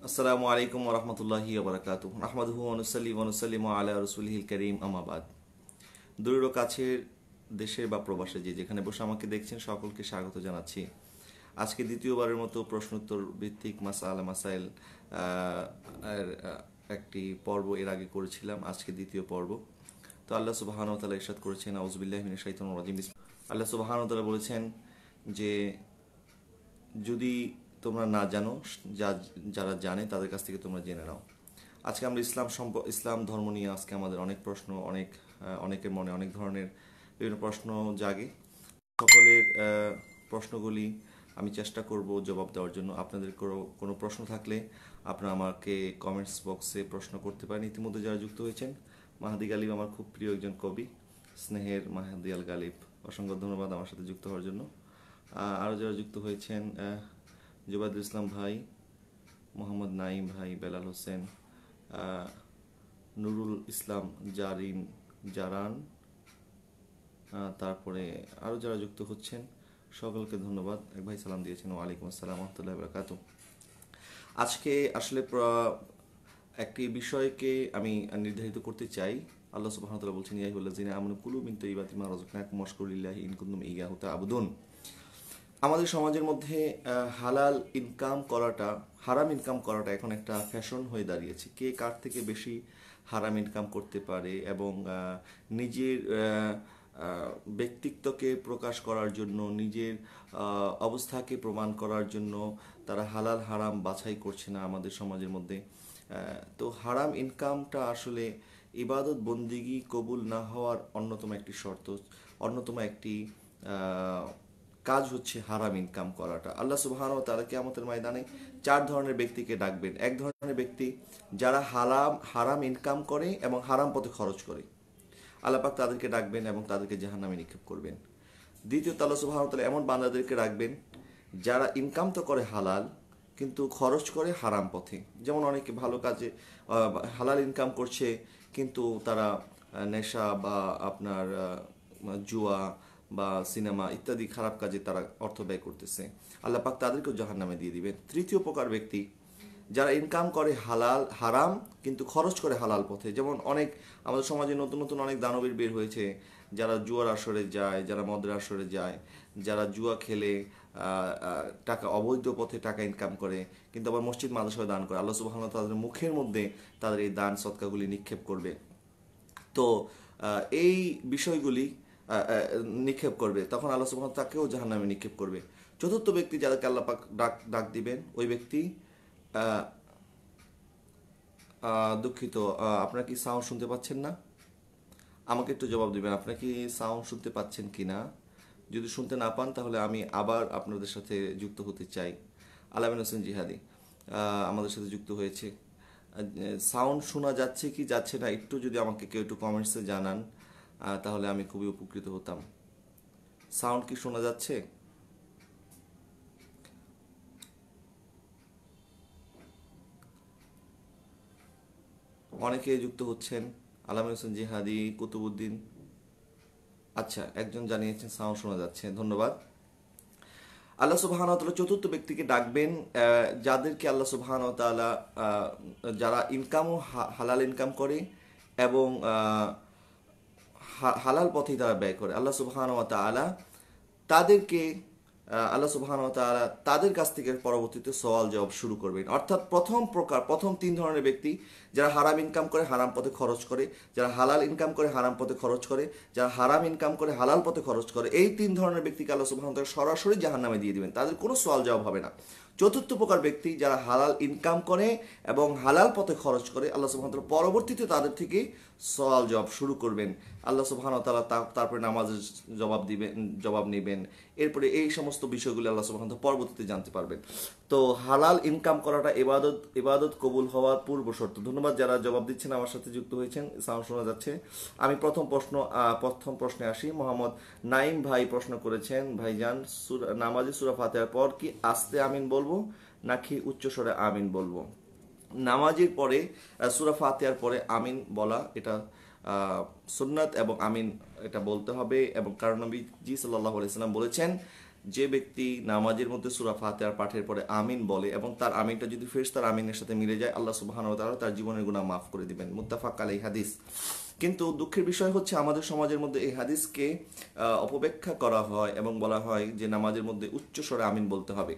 আসসালামু আলাইকুম ওরহমতুল্লাহি ওবরাকাতুহু নাহমাদুহু ওয়া নুসাল্লি ওয়া নুসাল্লিমু আলা রাসূলিহিল কারীম আম্মা বাদ। দূরের ও কাছের, দেশের বা প্রবাসে যে যেখানে বসে আমাকে দেখছেন সকলকে স্বাগত জানাচ্ছি। আজকে দ্বিতীয়বারের মতো প্রশ্নোত্তর ভিত্তিক মাসাইল এর একটি পর্ব এর আগে করেছিলাম, আজকে দ্বিতীয় পর্ব। তো আল্লাহ সুবহানাহু ওয়া তাআলা ইরশাদ করেছেন, আউযুবিল্লাহি মিনাশ শাইতানির রাজিম। আল্লাহ সুবহানাহু ওয়া তাআলা বলেছেন যে যদি তোমরা না জানো, যারা জানে তাদের কাছ থেকে তোমরা জেনে নাও। আজকে আমরা ইসলাম ধর্ম নিয়ে আজকে আমাদের অনেক প্রশ্ন, অনেকের মনে অনেক ধরনের বিভিন্ন প্রশ্ন জাগে। সকলের প্রশ্নগুলি আমি চেষ্টা করব জবাব দেওয়ার জন্য। আপনাদের কোনো প্রশ্ন থাকলে আপনারা আমাকে কমেন্টস বক্সে প্রশ্ন করতে পারেন। ইতিমধ্যে যারা যুক্ত হয়েছেন, মাহাদি গালিব আমার খুব প্রিয় একজন কবি, স্নেহের মাহাদি আল গালিব, অসংখ্য ধন্যবাদ আমার সাথে যুক্ত হওয়ার জন্য। আরও যারা যুক্ত হয়েছেন, জুবাইদুল ইসলাম ভাই, মোহাম্মদ নাইম ভাই, বেলাল হোসেন, নুরুল ইসলাম জারান, তারপরে আরও যারা যুক্ত হচ্ছেন সকলকে ধন্যবাদ। এক ভাই সালাম দিয়েছেন, ওয়ালাইকুম আসসালাম রহমতুল্লাহ বরকাত। আজকে আসলে একটি বিষয়কে আমি নির্ধারিত করতে চাই। আল্লাহ সুবহানাহু ওয়া তাআলা বলছেন, ইয়া আইয়ুহাল্লাযীনা আমানু কুলু মিন তাইয়্যিবাতি মা রাযাকনাকুম ওয়াশকুরুলিল্লাহি ইন কুনতুম ইয়্যাহু তা'বুদুন। আমাদের সমাজের মধ্যে হালাল ইনকাম করাটা, হারাম ইনকাম করাটা এখন একটা ফ্যাশন হয়ে দাঁড়িয়েছে। কে কার থেকে বেশি হারাম ইনকাম করতে পারে এবং নিজের ব্যক্তিত্বকে প্রকাশ করার জন্য, নিজের অবস্থাকে প্রমাণ করার জন্য তারা হালাল হারাম বাছাই করছে না আমাদের সমাজের মধ্যে। তো হারাম ইনকামটা আসলে ইবাদত বন্দিগি কবুল না হওয়ার অন্যতম একটি শর্ত, অন্যতম একটি কাজ হচ্ছে হারাম ইনকাম করাটা। আল্লাহ সুবহানাহু ওয়া তাআলা কিয়ামতের ময়দানে 4 ধরনের ব্যক্তিকে ডাকবেন। এক ধরনের ব্যক্তি যারা হারাম ইনকাম করে এবং হারাম পথে খরচ করে, আল্লাহ পাক তাদেরকে ডাকবেন এবং তাদেরকে জাহান্নামে নিক্ষেপ করবেন। দ্বিতীয়ত আল্লাহ সুবহানাহু ওয়া তাআলা এমন বান্দাদেরকে ডাকবেন যারা ইনকাম তো করে হালাল কিন্তু খরচ করে হারাম পথে। যেমন অনেকে ভালো কাজে হালাল ইনকাম করছে কিন্তু তারা নেশা বা আপনার জুয়া বা সিনেমা ইত্যাদি খারাপ কাজে তারা অর্থ ব্যয় করতেছে, আল্লাহ পাক তাদেরকেও জাহান্নামে দিয়ে দিবেন। তৃতীয় প্রকার ব্যক্তি যারা ইনকাম করে হারাম কিন্তু খরচ করে হালাল পথে। যেমন আমাদের সমাজে নতুন নতুন অনেক দানবীর বের হয়েছে, যারা জুয়ার আসরে যায়, যারা মদের আসরে যায়, যারা জুয়া খেলে টাকা অবৈধ পথে টাকা ইনকাম করে কিন্তু আবার মসজিদ মাদ্রাসায় দান করে। আল্লাহ সুবহানাহু ওয়া তাআলা তাদের মুখের মধ্যে তাদের এই দান সদকাগুলি নিক্ষেপ করবে। তো এই বিষয়গুলি নিক্ষেপ করবে, তখন আল্লাহ সুবহানাহু ওয়া তাআলা তাকেও জাহান্নামে নিক্ষেপ করবে। চতুর্থ ব্যক্তি যাদেরকে আল্লাহ পাক ডাক দিবেন, ওই ব্যক্তি দুঃখিত, আপনারা কি সাউন্ড শুনতে পাচ্ছেন না? আমাকে একটু জবাব দিবেন, আপনারা কি সাউন্ড শুনতে পাচ্ছেন কি না? যদি শুনতে না পান তাহলে আমি আবার আপনাদের সাথে যুক্ত হতে চাই। আলামিন হোসেন জিহাদি আমাদের সাথে যুক্ত হয়েছে। সাউন্ড শোনা যাচ্ছে কি যাচ্ছে না একটু যদি আমাকে কেউ একটু কমেন্টসে জানান তাহলে আমি খুবই উপকৃত হতাম। সাউন্ড কি শোনা যাচ্ছে? অনেকে যুক্ত হচ্ছেন, আলামিন হোসেন জিহাদি, কুতুবুদ্দিন। আচ্ছা, একজন জানিয়েছেন সাউন্ড শোনা যাচ্ছে, ধন্যবাদ। আল্লাহ সুবহানাহু ওয়া তাআলা চতুর্থ ব্যক্তিকে ডাকবেন, যাদেরকে আল্লাহ সুবহানাহু ওয়া তাআলা যারা হালাল ইনকাম করে এবং হালাল পথেই তারা ব্যয় করে। আল্লাহ সুবহানাহু ওয়া তাআলা তাদেরকে আল্লাহ সুবহানাহু ওয়া তাআলা তাদের কাছ থেকে পরবর্তীতে সওয়াল জবাব শুরু করবেন। অর্থাৎ প্রথম 3 ধরনের ব্যক্তি যারা হারাম ইনকাম করে হারাম পথে খরচ করে, যারা হালাল ইনকাম করে হারাম পথে খরচ করে, যারা হারাম ইনকাম করে হালাল পথে খরচ করে, এই 3 ধরনের ব্যক্তিকে আল্লাহ সুবহানাহু ওয়া তাআলা সরাসরি জাহান্নামে দিয়ে দিবেন, তাদের কোনো সওয়াল জবাব হবে না। চতুর্থ প্রকার ব্যক্তি যারা হালাল ইনকাম করে এবং হালাল পথে খরচ করে, আল্লাহ সুবহানাহু ওয়া তাআলা পরবর্তীতে তাদের থেকে সওয়াল জবাব শুরু করবেন। আল্লাহ সুবহানাহু ওয়া তাআলা তারপরে নামাজের জবাব নেবেন। এরপরে এই সমস্ত বিষয়গুলো আল্লাহ সুবহানাহু ওয়া তাআলা পরবর্তীতে জানতে পারবেন। তো হালাল ইনকাম করাটা ইবাদত কবুল হওয়ার পূর্ব শর্ত। ধন্যবাদ যারা জবাব দিচ্ছেন, আমার সাথে যুক্ত হয়েছেন, সাউন্ড শোনা যাচ্ছে। আমি প্রথম প্রশ্নে আসি। মোহাম্মদ নাইম ভাই প্রশ্ন করেছেন, ভাইজান নামাজে সূরা ফাতিহার পর কি আস্তে আমিন বলবো নাকি উচ্চস্বরে আমিন বলবো? নামাজের পরে সূরা ফাতিহার পরে আমিন বলা এটা সুন্নাত এবং আমিন এটা বলতে হবে। এবং কারণ নবী জি সাল্লাল্লাহু আলাইহি সাল্লাম বলেছেন যে ব্যক্তি নামাজের মধ্যে সূরা ফাতিহার পাঠের পরে আমিন বলে এবং তার আমিনটা যদি ফেরেশতার আমিনের সাথে মিলে যায়, আল্লাহ সুবহানাহু ওয়া তাআলা তার জীবনের গুনাহ মাফ করে দিবেন। মুত্তাফাক আলাইহি হাদিস। কিন্তু দুঃখের বিষয় হচ্ছে আমাদের সমাজের মধ্যে এই হাদিসকে অপব্যাখ্যা করা হয় এবং বলা হয় যে নামাজের মধ্যে উচ্চ স্বরে আমিন বলতে হবে।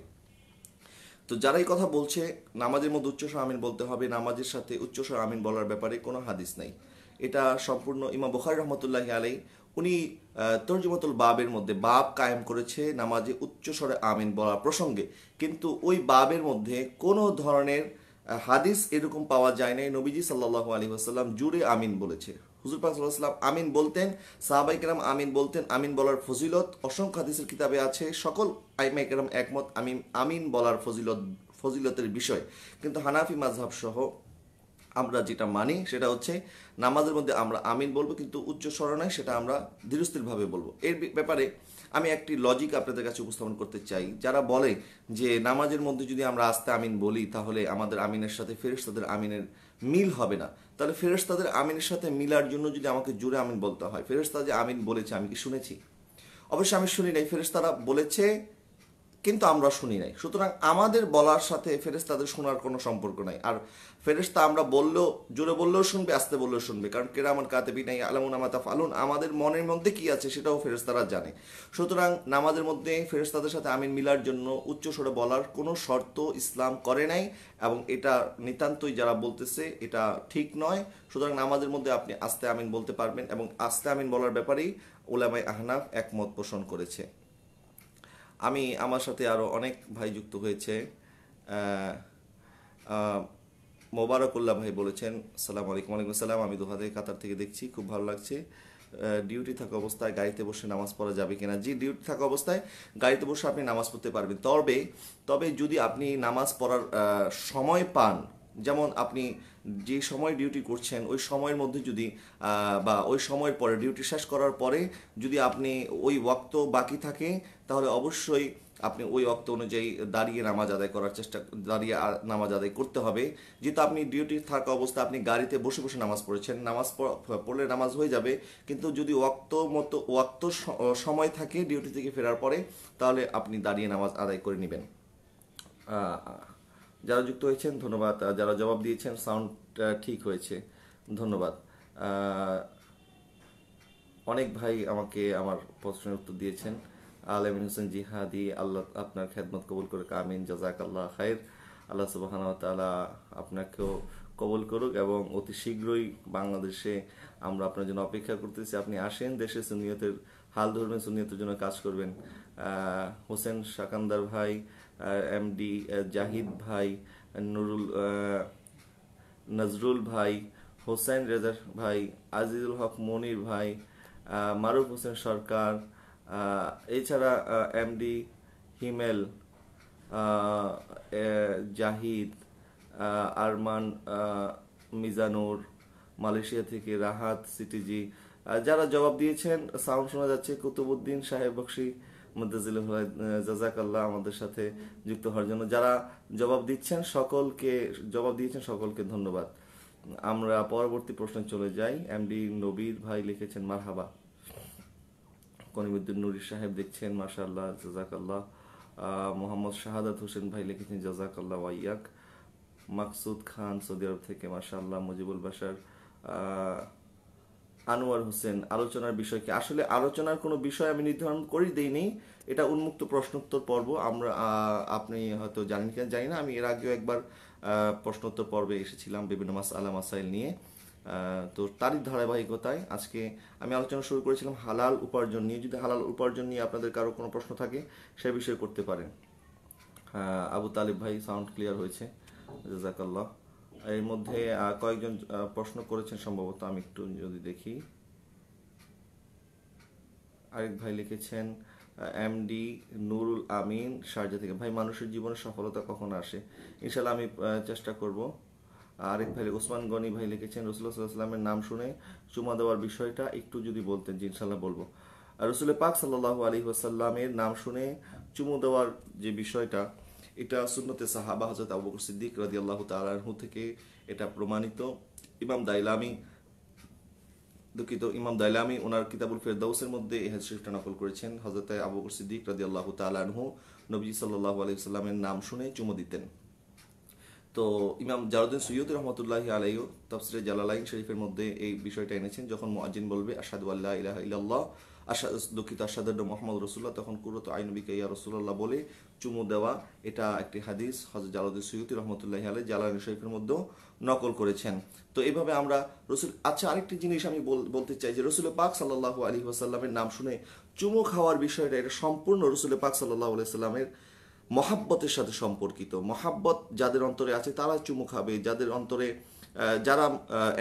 তো যারা এই কথা বলছে নামাজের মধ্যে উচ্চস্বর আমিন বলতে হবে, নামাজের সাথে উচ্চস্বর আমিন বলার ব্যাপারে কোনো হাদিস নাই। এটা সম্পূর্ণ ইমাম বুখারী রহমতুল্লাহি আলাইহি উনি তরজুমাতুল বাবের মধ্যে বাব কায়েম করেছে নামাজে উচ্চস্বরে আমিন বলার প্রসঙ্গে, কিন্তু ওই বাবের মধ্যে কোনো ধরনের হাদিস এরকম পাওয়া যায় নাই নবীজি সাল্লাল্লাহু আলাইহি ওয়াসাল্লাম জুড়ে আমিন বলেছে। হুজুর পাক সাল্লাল্লাহু আলাইহি ওয়াসাল্লাম আমিন বলতেন, সাহাবায়ে কেরাম আমিন বলতেন। আমিন বলার ফজিলত অসংখ্য হাদিসের কিতাবে আছে, সকল আইমায়ে কেরাম একমত আমিন আমিন বলার ফজিলতের বিষয়। কিন্তু হানাফি মাযহাব সহ আমরা যেটা মানি সেটা হচ্ছে নামাজের মধ্যে আমরা আমিন বলবো, কিন্তু উচ্চ স্বরে নয়, সেটা আমরা ধীরস্থিরভাবে বলবো। এর ব্যাপারে আমি একটি লজিক আপনাদের কাছে উপস্থাপন করতে চাই। যারা বলে যে নামাজের মধ্যে যদি আমরা আস্তে আমিন বলি তাহলে আমাদের আমিনের সাথে ফেরেশতাদের আমিনের মিল হবে না, তাহলে ফেরেশতাদের আমিনের সাথে মিলার জন্য যদি আমাকে জোরে আমিন বলতে হয়, ফেরেশতা যে আমিন বলেছে আমি কি শুনেছি? অবশ্যই আমি শুনি নাই। ফেরেশতারা বলেছে কিন্তু আমরা শুনি নাই, সুতরাং আমাদের বলার সাথে ফেরেশতাদের শোনার কোনো সম্পর্ক নাই। আর ফেরেশতা আমরা বললেও, জোরে বললেও শুনবে, আস্তে বললেও শুনবে, কারণ কিরামান কাতিবিন ইয়ালামুনা মা তাফআলুন, আমাদের মনের মধ্যে কি আছে সেটাও ফেরেশতারা জানে। সুতরাং নামাজের মধ্যে ফেরেশতাদের সাথে আমিন মিলার জন্য উচ্চ স্বরে বলার কোনো শর্ত ইসলাম করে নাই, এবং এটা নিতান্তই যারা বলতেছে এটা ঠিক নয়। সুতরাং নামাজের মধ্যে আপনি আস্তে আমিন বলতে পারবেন, এবং আস্তে আমিন বলার ব্যাপারেই উলামায়ে আহনাফ একমত পোষণ করেছে। আমার সাথে আরও অনেক ভাই যুক্ত হয়েছে। আহ, আহ, মোবারকুল্লাহ ভাই বলেছেন, আসসালামু আলাইকুম। ওয়ালাইকুম আসসালাম। আমি দোহা থেকে কাতার থেকে দেখছি, খুব ভালো লাগছে। ডিউটি থাকা অবস্থায় গাড়িতে বসে নামাজ পড়া যাবে কিনা? জি, ডিউটি থাকা অবস্থায় গাড়িতে বসে আপনি নামাজ পড়তে পারবেন, তবে তবে যদি আপনি নামাজ পড়ার সময় পান, যেমন আপনি যে সময় ডিউটি করছেন ওই সময়ের মধ্যে যদি বা ওই সময়ের পরে ডিউটি শেষ করার পরে যদি আপনি ওই ওয়াক্ত বাকি থাকে, তাহলে অবশ্যই আপনি ওই ওয়াক্ত অনুযায়ী দাঁড়িয়ে নামাজ আদায় করার দাঁড়িয়ে নামাজ আদায় করতে হবে। যেহেতু আপনি ডিউটি থাকা অবস্থায় আপনি গাড়িতে বসে বসে নামাজ পড়েছেন, পড়লে নামাজ হয়ে যাবে, কিন্তু যদি ওয়াক্ত সময় থাকে ডিউটি থেকে ফেরার পরে, তাহলে আপনি দাঁড়িয়ে নামাজ আদায় করে নেবেন। যারা যুক্ত হয়েছেন ধন্যবাদ, যারা জবাব দিয়েছেন সাউন্ড ঠিক হয়েছে, ধন্যবাদ। অনেক ভাই আমাকে আমার প্রশ্নের উত্তর দিয়েছেন। আলমিন হোসেন জিহাদি, আল্লাহ আপনার খেদমত কবুল করে, আমিন, জাযাকাল্লাহ খাইর। আল্লাহ সুবহানাহু ওয়া তাআলা আপনাকেও কবুল করুক, এবং অতি শীঘ্রই বাংলাদেশে আমরা আপনার জন্য অপেক্ষা করতেছি। আপনি আসেন, দেশে সুন্নিয়তের হাল ধরবেন, সুন্নিয়তের জন্য কাজ করবেন। হোসেন শাকান্দার ভাই, এমডি জাহিদ ভাই, নুরুল নজরুল ভাই, হোসেন রেজা ভাই, আজিজুল হক মনির ভাই, মারুফ হোসেন সরকার, এছাড়া এমডি হিমেল, জাহিদ, আরমান মিজানুর, মালয়েশিয়া থেকে রাহাত সিটিজি, যারা জবাব দিয়েছেন সাউন্ড শোনা যাচ্ছে। কুতুবুদ্দিন সাহেব বক্সি মুদ্দাজিল, জাযাকাল্লাহ আমাদের সাথে যুক্ত হওয়ার জন্য। যারা জবাব দিয়েছেন সকলকে ধন্যবাদ। আমরা পরবর্তী প্রশ্নে চলে যাই। এমডি নবীর ভাই লিখেছেন মারহাবা। কনিমুদ্দিন নুরি সাহেব দেখছেন, মাশাআল্লাহ, জাযাকাল্লাহ। মোহাম্মদ শাহাদাত হোসেন ভাই লিখেছেন জাযাকাল্লাহ ওয়াইয়াক। মাকসুদ খান সৌদি আরব থেকে, মাশাআল্লাহ। মুজিবুল বাশার, আনোয়ার হোসেন, আলোচনার বিষয় কি? আসলে আলোচনার কোনো বিষয় আমি নির্ধারণ করে দেইনি, এটা উন্মুক্ত প্রশ্নোত্তর পর্ব। আপনি হয়তো জানেন কিনা জানি না, আমি এর আগেও একবার প্রশ্নোত্তর পর্বে এসেছিলাম বিভিন্ন মাসাইল নিয়ে। তো তারই ধারাবাহিকতায় আজকে আমি আলোচনা শুরু করেছিলাম হালাল উপার্জন নিয়ে। যদি হালাল উপার্জন নিয়ে আপনাদের কারো কোনো প্রশ্ন থাকে সে বিষয়ে করতে পারেন। আবু তালিব ভাই, সাউন্ড ক্লিয়ার হয়েছে, জাযাকাল্লাহ। এর মধ্যে কয়েকজন প্রশ্ন করেছেন সম্ভবত, আমি একটু যদি দেখি। আরেক ভাই লিখেছেন এমডি নুরুল আমিন শারজা থেকে, ভাই মানুষের জীবনে সফলতা কখন আসে? ইনশাল্লাহ আমি চেষ্টা করব। আরেক ভাই ওসমান গনি ভাই লিখেছেন রাসূলুল্লাহ সাল্লাল্লাহু আলাইহি ওয়াসাল্লামের নাম শুনে চুমা দেওয়ার বিষয়টা একটু যদি বলতেন। জি, ইনশাল্লাহ বলবো। রাসূল পাক সাল্লাল্লাহু আলাইহি ওয়াসাল্লামের নাম শুনে চুমু দেওয়ার যে বিষয়টা, এটা সুন্নতে সাহাবা হযরত আবু বকর সিদ্দিক রাদিয়াল্লাহু তাআলা আনহু থেকে এটা প্রমাণিত। ইমাম দাইলামি দুঃখিত, ইমাম দাইলামি ওনার কিতাবুল ফেরদাউসের মধ্যে এই হাদিস শরীফটা নকল করেছেন। হযরত আবু বকর সিদ্দিক রাদিয়াল্লাহু তাআলা আনহু নবী সাল্লাল্লাহু আলাইহি ওয়াসাল্লামের নাম শুনে চুমু দিতেন। তো ইমাম জালালউদ্দিন সুয়ুতী রহমতুল্লাহি আলাইহি তাফসিরে জালালাইন শরীফের মধ্যে এই বিষয়টা এনেছেন, যখন মুয়াজ্জিন বলবে আশহাদু আল্লা ইলাহা ইল্লাল্লাহ, দুঃখিত, আশহাদু আন্না মুহাম্মাদুর রাসূলুল্লাহ, তখন কুররাতু আইনুবিকা ইয়া রাসূলুল্লাহ বলে চুমু দেওয়া, এটা একটি হাদিস হযরত জালালউদ্দিন সুয়ুতী রহমতুল্লাহি আলাইহি জালালাইন শরীফের মধ্যেও নকল করেছেন। তো এইভাবে আমরা রসুল, আচ্ছা আরেকটি জিনিস আমি বলতে চাই যে রসুল পাক সাল্লাল্লাহু আলাইহি ওয়াসাল্লামের নাম শুনে চুমু খাওয়ার বিষয়টা, এটা সম্পূর্ণ রসুল পাক সাল্লাল্লাহু আলাইহি ওয়াসাল্লামের মহাব্বতের সাথে সম্পর্কিত। মহাব্বত যাদের অন্তরে আছে তারা চুমু খাবে, যাদের অন্তরে যারা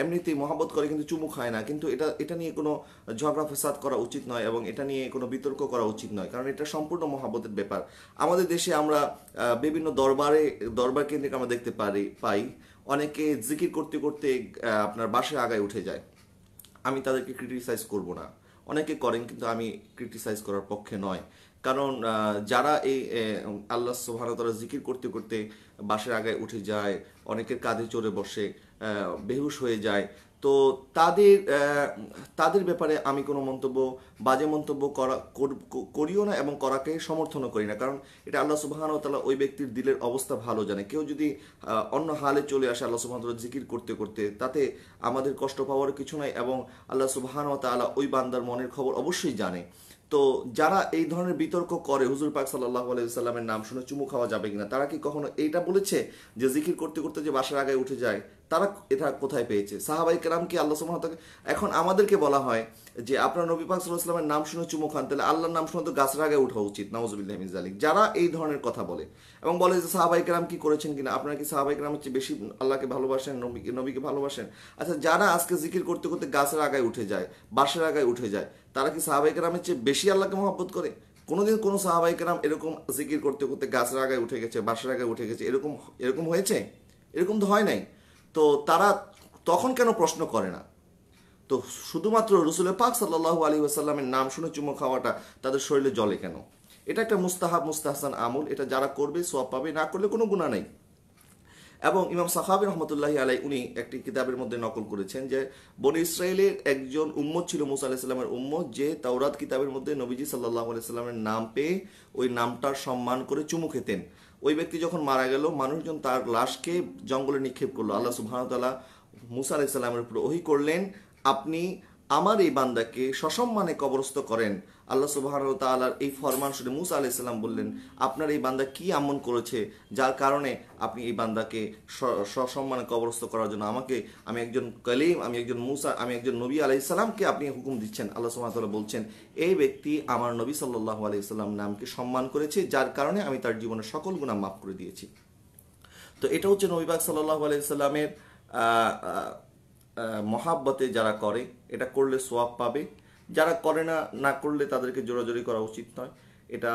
এমনিতেই মহাব্বত করে কিন্তু চুমু খায় না, কিন্তু এটা নিয়ে কোনো ঝগড়া ফেসাদ করা উচিত নয় এবং এটা নিয়ে কোনো বিতর্ক করা উচিত নয়, কারণ এটা সম্পূর্ণ মহাব্বতের ব্যাপার। আমাদের দেশে আমরা বিভিন্ন দরবার কেন্দ্রিক আমরা দেখতে পাই অনেকে জিকির করতে করতে আপনার বাসায় আগায় উঠে যায়। আমি তাদেরকে ক্রিটিসাইজ করব না, অনেকে করেন কিন্তু আমি ক্রিটিসাইজ করার পক্ষে নয়। কারণ যারা এই আল্লাহ সুবহানাহু ওয়া তাআলা জিকির করতে করতে বাসের আগায় উঠে যায়, অনেকের কাঁধে চড়ে বসে, বেহুশ হয়ে যায়, তো তাদের ব্যাপারে আমি কোনো বাজে মন্তব্য করিও না এবং করাকে সমর্থনও করি না, কারণ এটা আল্লাহ সুবহানাহু ওয়া তাআলা ওই ব্যক্তির দিলের অবস্থা ভালো জানে। কেউ যদি অন্য হালে চলে আসে আল্লাহ সুবহানাহু ওয়া তাআলা জিকির করতে করতে, তাতে আমাদের কষ্ট পাওয়ার কিছু নাই এবং আল্লাহ সুবহানাহু ওয়া তাআলা ওই বান্দার মনের খবর অবশ্যই জানে। তো যারা এই ধরনের বিতর্ক করে হুজুর পাক সাল্লাল্লাহু আলাইহি ওয়াসাল্লামের নাম শুনে চুমু খাওয়া যাবে কিনা, তারা কি কখনো এইটা বলেছে যে জিকির করতে করতে যে বাসার আগায় উঠে যায়, তারা এটা কোথায় পেয়েছে? সাহাবাই কেরাম কি আল্লাহ সুবহানাহু ওয়া তাআলা, এখন আমাদেরকে বলা হয় যে আপনারা নবী পাক সাল্লাল্লাহু আলাইহি ওয়াসাল্লামের নাম শুনে চুমু খান, তাহলে আল্লাহর নাম শুনে তো গাছের আগায় ওঠা উচিত। নাউযুবিল্লাহি মিন যালিক। যারা এই ধরনের কথা বলে এবং বলে যে সাহাবাই কেরাম কি করেছেন কিনা, আপনারা কি সাহাবাই কেরামের চেয়ে বেশি আল্লাহকে ভালোবাসেন, নবীকে ভালোবাসেন? আচ্ছা, যারা আজকে জিকির করতে করতে গাছের আগায় উঠে যায়, বাসার আগায় উঠে যায়, তারা কি সাহাবাই কেরামের চেয়ে বেশি আল্লাহকে মহব্বত করে? কোনোদিন কোনো সাহাবাই কেরাম এরকম জিকির করতে করতে গাছের আগায় উঠে গেছে, বাসার আগায় উঠে গেছে, এরকম হয়েছে? এরকম তো হয় নাই। তো তারা তখন কেন প্রশ্ন করে না? তো শুধুমাত্র রসুল পাক সাল্লাল্লাহু আলাইহি ওয়াসাল্লামের নাম শুনে চুমু খাওয়াটা তাদের শরীরে জ্বলে কেন? এটা একটা মুস্তাহসান আমল, এটা যারা করবে সওয়াব পাবে, না করলে কোনো গুনাহ নাই। এবং ইমাম সাখাবী রহমতুল্লাহি আলাইহি উনি একটি কিতাবের মধ্যে নকল করেছেন যে বনি ইসরায়েলের একজন উম্মত ছিল, মুসা আলাইহিস সালামের উম্মত, যে তাওরাত কিতাবের মধ্যে নবীজি সাল্লাল্লাহু আলাইহি সাল্লামের নাম পেয়ে ওই নামটার সম্মান করে চুমু খেতেন। ওই ব্যক্তি যখন মারা গেল, মানুষজন তার লাশকে জঙ্গলে নিক্ষেপ করলো। আল্লাহ সুবহানাহু ওয়া তাআলা মুসা আলাইহিস সালামের উপর ওহী করলেন, আপনি আমার এই বান্দাকে সসম্মানে কবরস্থ করেন। আল্লাহ সুবহানাহু ওয়া তাআলার এই ফরমান শুনে মুসা আলাইহিস সালাম বললেন, আপনার এই বান্দা কি আমল করেছে যার কারণে আপনি এই বান্দাকে সসম্মানে কবরস্থ করার জন্য আমি একজন কলিম, আমি একজন মুসা, আমি একজন নবী আলাইহিস সালামকে আপনি হুকুম দিচ্ছেন? আল্লাহ সুবহানাহু ওয়া তাআলা বলছেন, এই ব্যক্তি আমার নবী সাল্লাল্লাহু আলাইহি সাল্লাম নামকে সম্মান করেছে, যার কারণে আমি তার জীবনের সকল গুনাহ মাফ করে দিয়েছি। তো এটা হচ্ছে নবী পাক সাল্লাল্লাহু আলাইহি সাল্লামের মহাব্বতে যারা করে, এটা করলে সোয়াব পাবে। যারা করে না, না করলে তাদেরকে জোরাজোরি করা উচিত নয়। এটা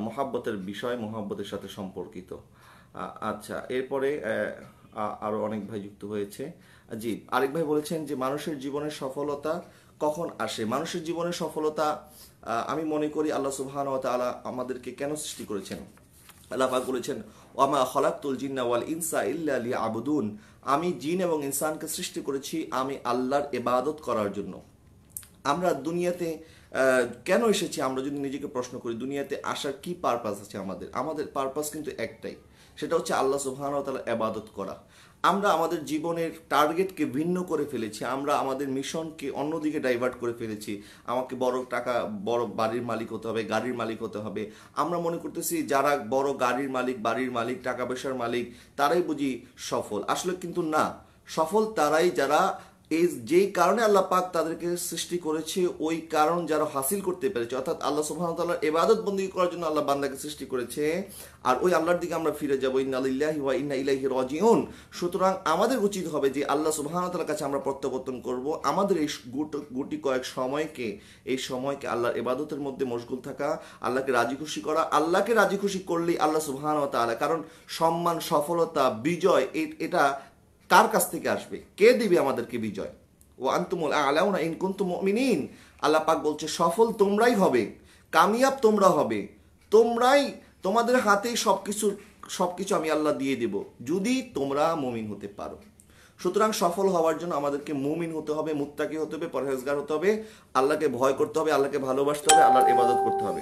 মহাব্বতের বিষয়, মহাব্বতের সাথে সম্পর্কিত। আচ্ছা, এরপরে আরো অনেক ভাই যুক্ত হয়েছে। জি, আরেক ভাই বলেছেন যে মানুষের জীবনের সফলতা কখন আসে? মানুষের জীবনের সফলতা আমি মনে করি আল্লাহ সুবহানাহু ওয়া তাআলা আমাদেরকে কেন সৃষ্টি করেছেন। আল্লাহ পাক বলেছেন, ওয়ামা খলাকতুল জিন্না ওয়াল ইনসা ইল্লা লিয়াবুদুন, আমি জিন এবং ইনসানকে সৃষ্টি করেছি আমি আল্লাহর ইবাদত করার জন্য। আমরা দুনিয়াতে কেন এসেছি, আমরা যদি নিজেকে প্রশ্ন করি দুনিয়াতে আসার কি পারপাস আছে আমাদের পারপাস কিন্তু একটাই, সেটা হচ্ছে আল্লাহ সুবহানাহু ওয়া তাআলার ইবাদত করা। আমরা আমাদের জীবনের টার্গেটকে ভিন্ন করে ফেলেছি, আমরা আমাদের মিশনকে অন্যদিকে ডাইভার্ট করে ফেলেছি। আমাকে বড় বড় বাড়ির মালিক হতে হবে, গাড়ির মালিক হতে হবে। আমরা মনে করতেছি যারা বড় গাড়ির মালিক, বাড়ির মালিক, টাকা পয়সার মালিক, তারাই বুঝি সফল। আসলে কিন্তু না, সফল তারাই যারা যেই কারণে আল্লাহ পাক তাদেরকে সৃষ্টি করেছে ওই কারণ যারা হাসিল করতে পেরেছে, অর্থাৎ আল্লাহ সুবহানাহু ওয়া তাআলার ইবাদত বندگی করার জন্য আল্লাহ বান্দাকে সৃষ্টি করেছে, আর ওই আল্লাহর দিকে আমরা ফিরে যাব, ইন্না লিল্লাহি ওয়া ইন্না ইলাইহি রাজিউন। সুতরাং আমাদের উচিত হবে যে আল্লাহ সুবহানাহু ওয়া তাআলার কাছে আমরা প্রত্যাবর্তন করব, আমাদের এই গুটি কয়েক সময়কে আল্লাহর ইবাদতের মধ্যে মশগুল থাকা, আল্লাহকে রাজি খুশি করা। আল্লাহকে রাজি খুশি করলেই আল্লাহ সুবহানাহু ওয়া তাআলা, কারণ সম্মান, সফলতা, বিজয় এটা কার কাছ থেকে আসবে? কে দিবে আমাদেরকে বিজয়? ও আনতুমুল আ'লাউনা ইন কুনতুম মুমিনিন। আল্লাহ পাক বলছে সফল তোমরাই হবে, কামিয়াব তোমরা হবে, তোমাদের হাতেই সবকিছু আমি আল্লাহ দিয়ে দেব যদি তোমরা মুমিন হতে পারো। সুতরাং সফল হওয়ার জন্য আমাদেরকে মুমিন হতে হবে, মুত্তাকি হতে হবে, পরহেজগার হতে হবে, আল্লাহকে ভয় করতে হবে, আল্লাহকে ভালোবাসতে হবে, আল্লাহর ইবাদত করতে হবে।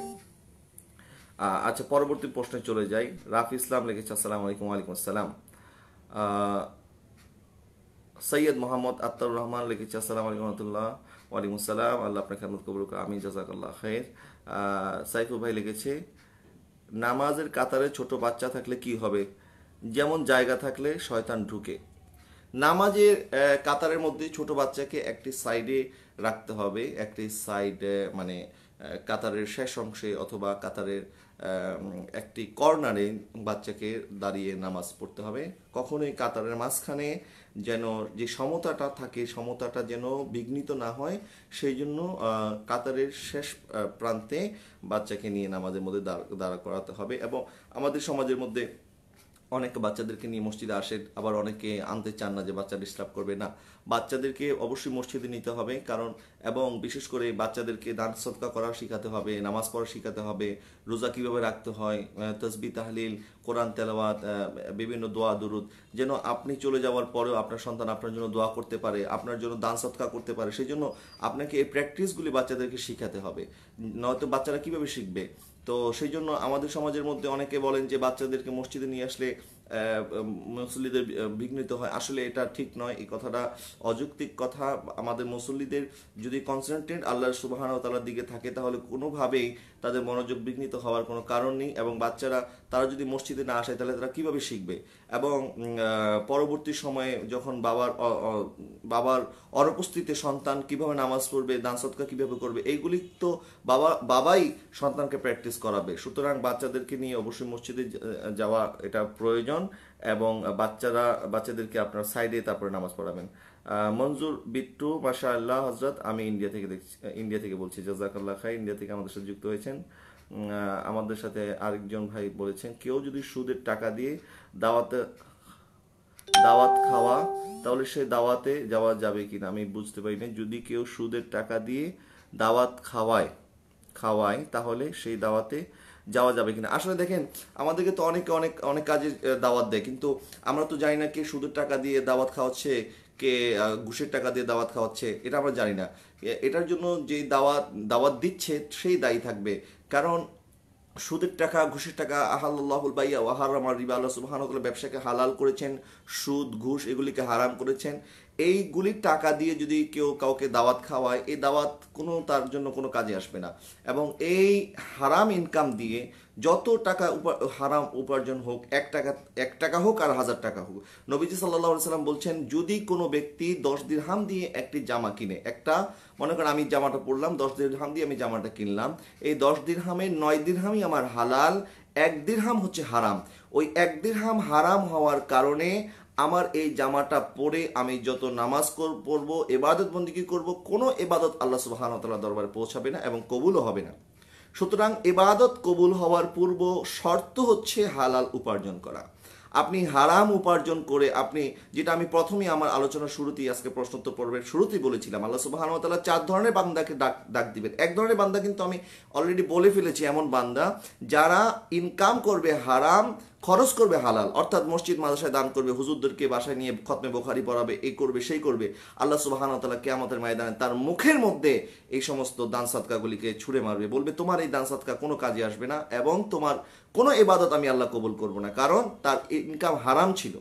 আচ্ছা, পরবর্তী প্রশ্নে চলে যাই। রাফি ইসলাম লিখেছে, আসসালামু আলাইকুম। ওয়ালাইকুম আসসালাম। সৈয়দ মোহাম্মদ আত্তারুর রহমান লিখেছে, আসসালামু আলাইকুম রহমতুল্লাহ। ওয়ালাইকুম আসসালাম, আল্লাহ আপনার খেদমত কবুল করুন, আমি জাযাকাল্লাহ খাইর। সাইফুল ভাই লিখেছে, নামাজের কাতারে ছোট বাচ্চা থাকলে কি হবে? যেমন জায়গা থাকলে শয়তান ঢুকে। নামাজের কাতারের মধ্যে ছোট বাচ্চাকে একটি সাইডে রাখতে হবে, একটি সাইডে মানে কাতারের শেষ অংশে অথবা কাতারের একটি কর্নারে বাচ্চাকে দাঁড়িয়ে নামাজ পড়তে হবে। কখনোই কাতারের মাঝখানে যেন যে সমতাটা থাকে, সমতাটা যেন বিঘ্নিত না হয়, সেই জন্য কাতারের শেষ প্রান্তে বাচ্চাকে নিয়ে নামাজের মধ্যে দাঁড়া করাতে হবে। এবং আমাদের সমাজের মধ্যে অনেকে বাচ্চাদেরকে নিয়ে মসজিদে আসে, আবার অনেকে আনতে চান না যে বাচ্চা ডিস্টার্ব করবে। না, বাচ্চাদেরকে অবশ্যই মসজিদে নিতে হবে, কারণ এবং বিশেষ করে বাচ্চাদেরকে দান সদকা করা শেখাতে হবে, নামাজ পড়া শেখাতে হবে, রোজা কীভাবে রাখতে হয়, তসবিহ তাহলিল, কোরআন তেলাওয়াত, বিভিন্ন দোয়া দুরুদ, যেন আপনি চলে যাওয়ার পরেও আপনার সন্তান আপনার জন্য দোয়া করতে পারে, আপনার জন্য দান সদকা করতে পারে। সেই জন্য আপনাকে এই প্র্যাকটিসগুলি বাচ্চাদেরকে শেখাতে হবে, নয়তো বাচ্চারা কীভাবে শিখবে? তো সেই জন্য আমাদের সমাজের মধ্যে অনেকে বলেন যে বাচ্চাদেরকে মসজিদে নিয়ে আসলে মুসল্লিদের বিঘ্নিত হয়। আসলে এটা ঠিক নয়, এই কথাটা অযৌক্তিক কথা। আমাদের মুসল্লিদের যদি কনসেন্ট্রেট আল্লাহ সুবহানাহু ওয়া তাআলার দিকে থাকে, তাহলে কোনোভাবেই তাদের মনোযোগ বিঘ্নিত হওয়ার কোনো কারণ নেই। এবং বাচ্চারা তারা যদি মসজিদে না আসে, তাহলে তারা কীভাবে শিখবে? এবং পরবর্তী সময়ে যখন বাবার অনুপস্থিতিতে সন্তান কিভাবে নামাজ পড়বে, দান সদকা কিভাবে করবে, এইগুলি তো বাবাই সন্তানকে প্র্যাকটিস করাবে। সুতরাং বাচ্চাদেরকে নিয়ে অবশ্যই মসজিদে যাওয়া এটা প্রয়োজন, এবং বাচ্চাদেরকে আপনার সাইডে তারপরে নামাজ পড়াবেন। মঞ্জুর বিট্টু, মাশাআল্লাহ হযরত, আমি ইন্ডিয়া থেকে বলছি, জাযাকাল্লাহ খাইর। ইন্ডিয়া থেকে আমাদের সাথে যুক্ত হয়েছেন। আমাদের সাথে আরেকজন ভাই বলেছেন, কেউ যদি সুদের টাকা দিয়ে দাওয়াত খাওয়া, তাহলে সেই দাওয়াতে যাওয়া যাবে কিনা? আমি বুঝতে পারি না। যদি কেউ সুদের টাকা দিয়ে দাওয়াত খাওয়ায়, তাহলে সেই দাওয়াতে যাওয়া যাবে কিনা? আসলে দেখেন, আমাদেরকে তো অনেকে অনেক অনেক কাজে দাওয়াত দেয়, কিন্তু আমরা তো জানি না কে সুদের টাকা দিয়ে দাওয়াত খাওয়াচ্ছে, কে ঘুষের টাকা দিয়ে দাওয়াত খাওয়াচ্ছে, এটা আমরা জানি না। এটার জন্য যে দাওয়াত দিচ্ছে সেই দায়ী থাকবে। কারণ সুদের টাকা, ঘুষের টাকা, আহাল্লাহুল বাইয়া ওয়া হারামা রিবা, আল্লাহ সুবহানাহু ওয়া তাআলা ব্যবসাকে হালাল করেছেন, সুদ ঘুষ এগুলিকে হারাম করেছেন। এইগুলির টাকা দিয়ে যদি কেউ কাউকে দাওয়াত খাওয়ায়, এই দাওয়াত তার জন্য কোনো কাজে আসবে না। এবং এই হারাম ইনকাম দিয়ে যত টাকা হারাম উপার্জন হোক, এক টাকা হোক আর 1000 টাকা হোক, নবীজি সাল্লাল্লাহু আলাইহি সাল্লাম বলছেন, যদি কোনো ব্যক্তি 10 দিরহাম দিয়ে একটি জামা কিনে, মনে করেন আমি জামাটা পরলাম, 10 দিরহাম দিয়ে আমি জামাটা কিনলাম, এই 10 দিরহামের 9 দিরহামই আমার হালাল, 1 দিরহাম হচ্ছে হারাম। ওই 1 দিরহাম হারাম হওয়ার কারণে আমার এই জামাটা পরে আমি যত নামাজ পড়বো, ইবাদত বন্দেগী করব, কোনো ইবাদত আল্লাহ সুবহানাহু ওয়া তাআলার দরবারে পৌঁছাবে না এবং কবুলও হবে না। সুতরাং ইবাদত কবুল হওয়ার পূর্ব শর্ত হচ্ছে হালাল উপার্জন করা। আপনি হারাম উপার্জন করে যেটা আমি প্রথমেই আমার আলোচনার শুরুতেই, আজকে প্রশ্নোত্তর পর্বের শুরুতেই বলেছিলাম, আল্লাহ সুবহানাহু ওয়া তাআলা 4 ধরনের বান্দাকে ডাক দিবেন। এক ধরনের বান্দা কিন্তু আমি অলরেডি বলে ফেলেছি, এমন বান্দা যারা ইনকাম করবে হারাম, খরচ করবে হালাল, অর্থাৎ মসজিদ মাদ্রাসায় দান করবে, হুজুরদেরকে বাসায় নিয়ে খতমে বুখারী পড়াবে, এই করবে সেই করবে। আল্লাহ সুবহানাহু ওয়া তাআলা কিয়ামতের ময়দানে তার মুখের মধ্যে এই সমস্ত দান সাদকাগুলিকে ছুঁড়ে মারবে, বলবে তোমার এই দান সাদকা কোনো কাজে আসবে না এবং তোমার কোনো ইবাদত আমি আল্লাহ কবুল করব না, কারণ তার ইনকাম হারাম ছিল।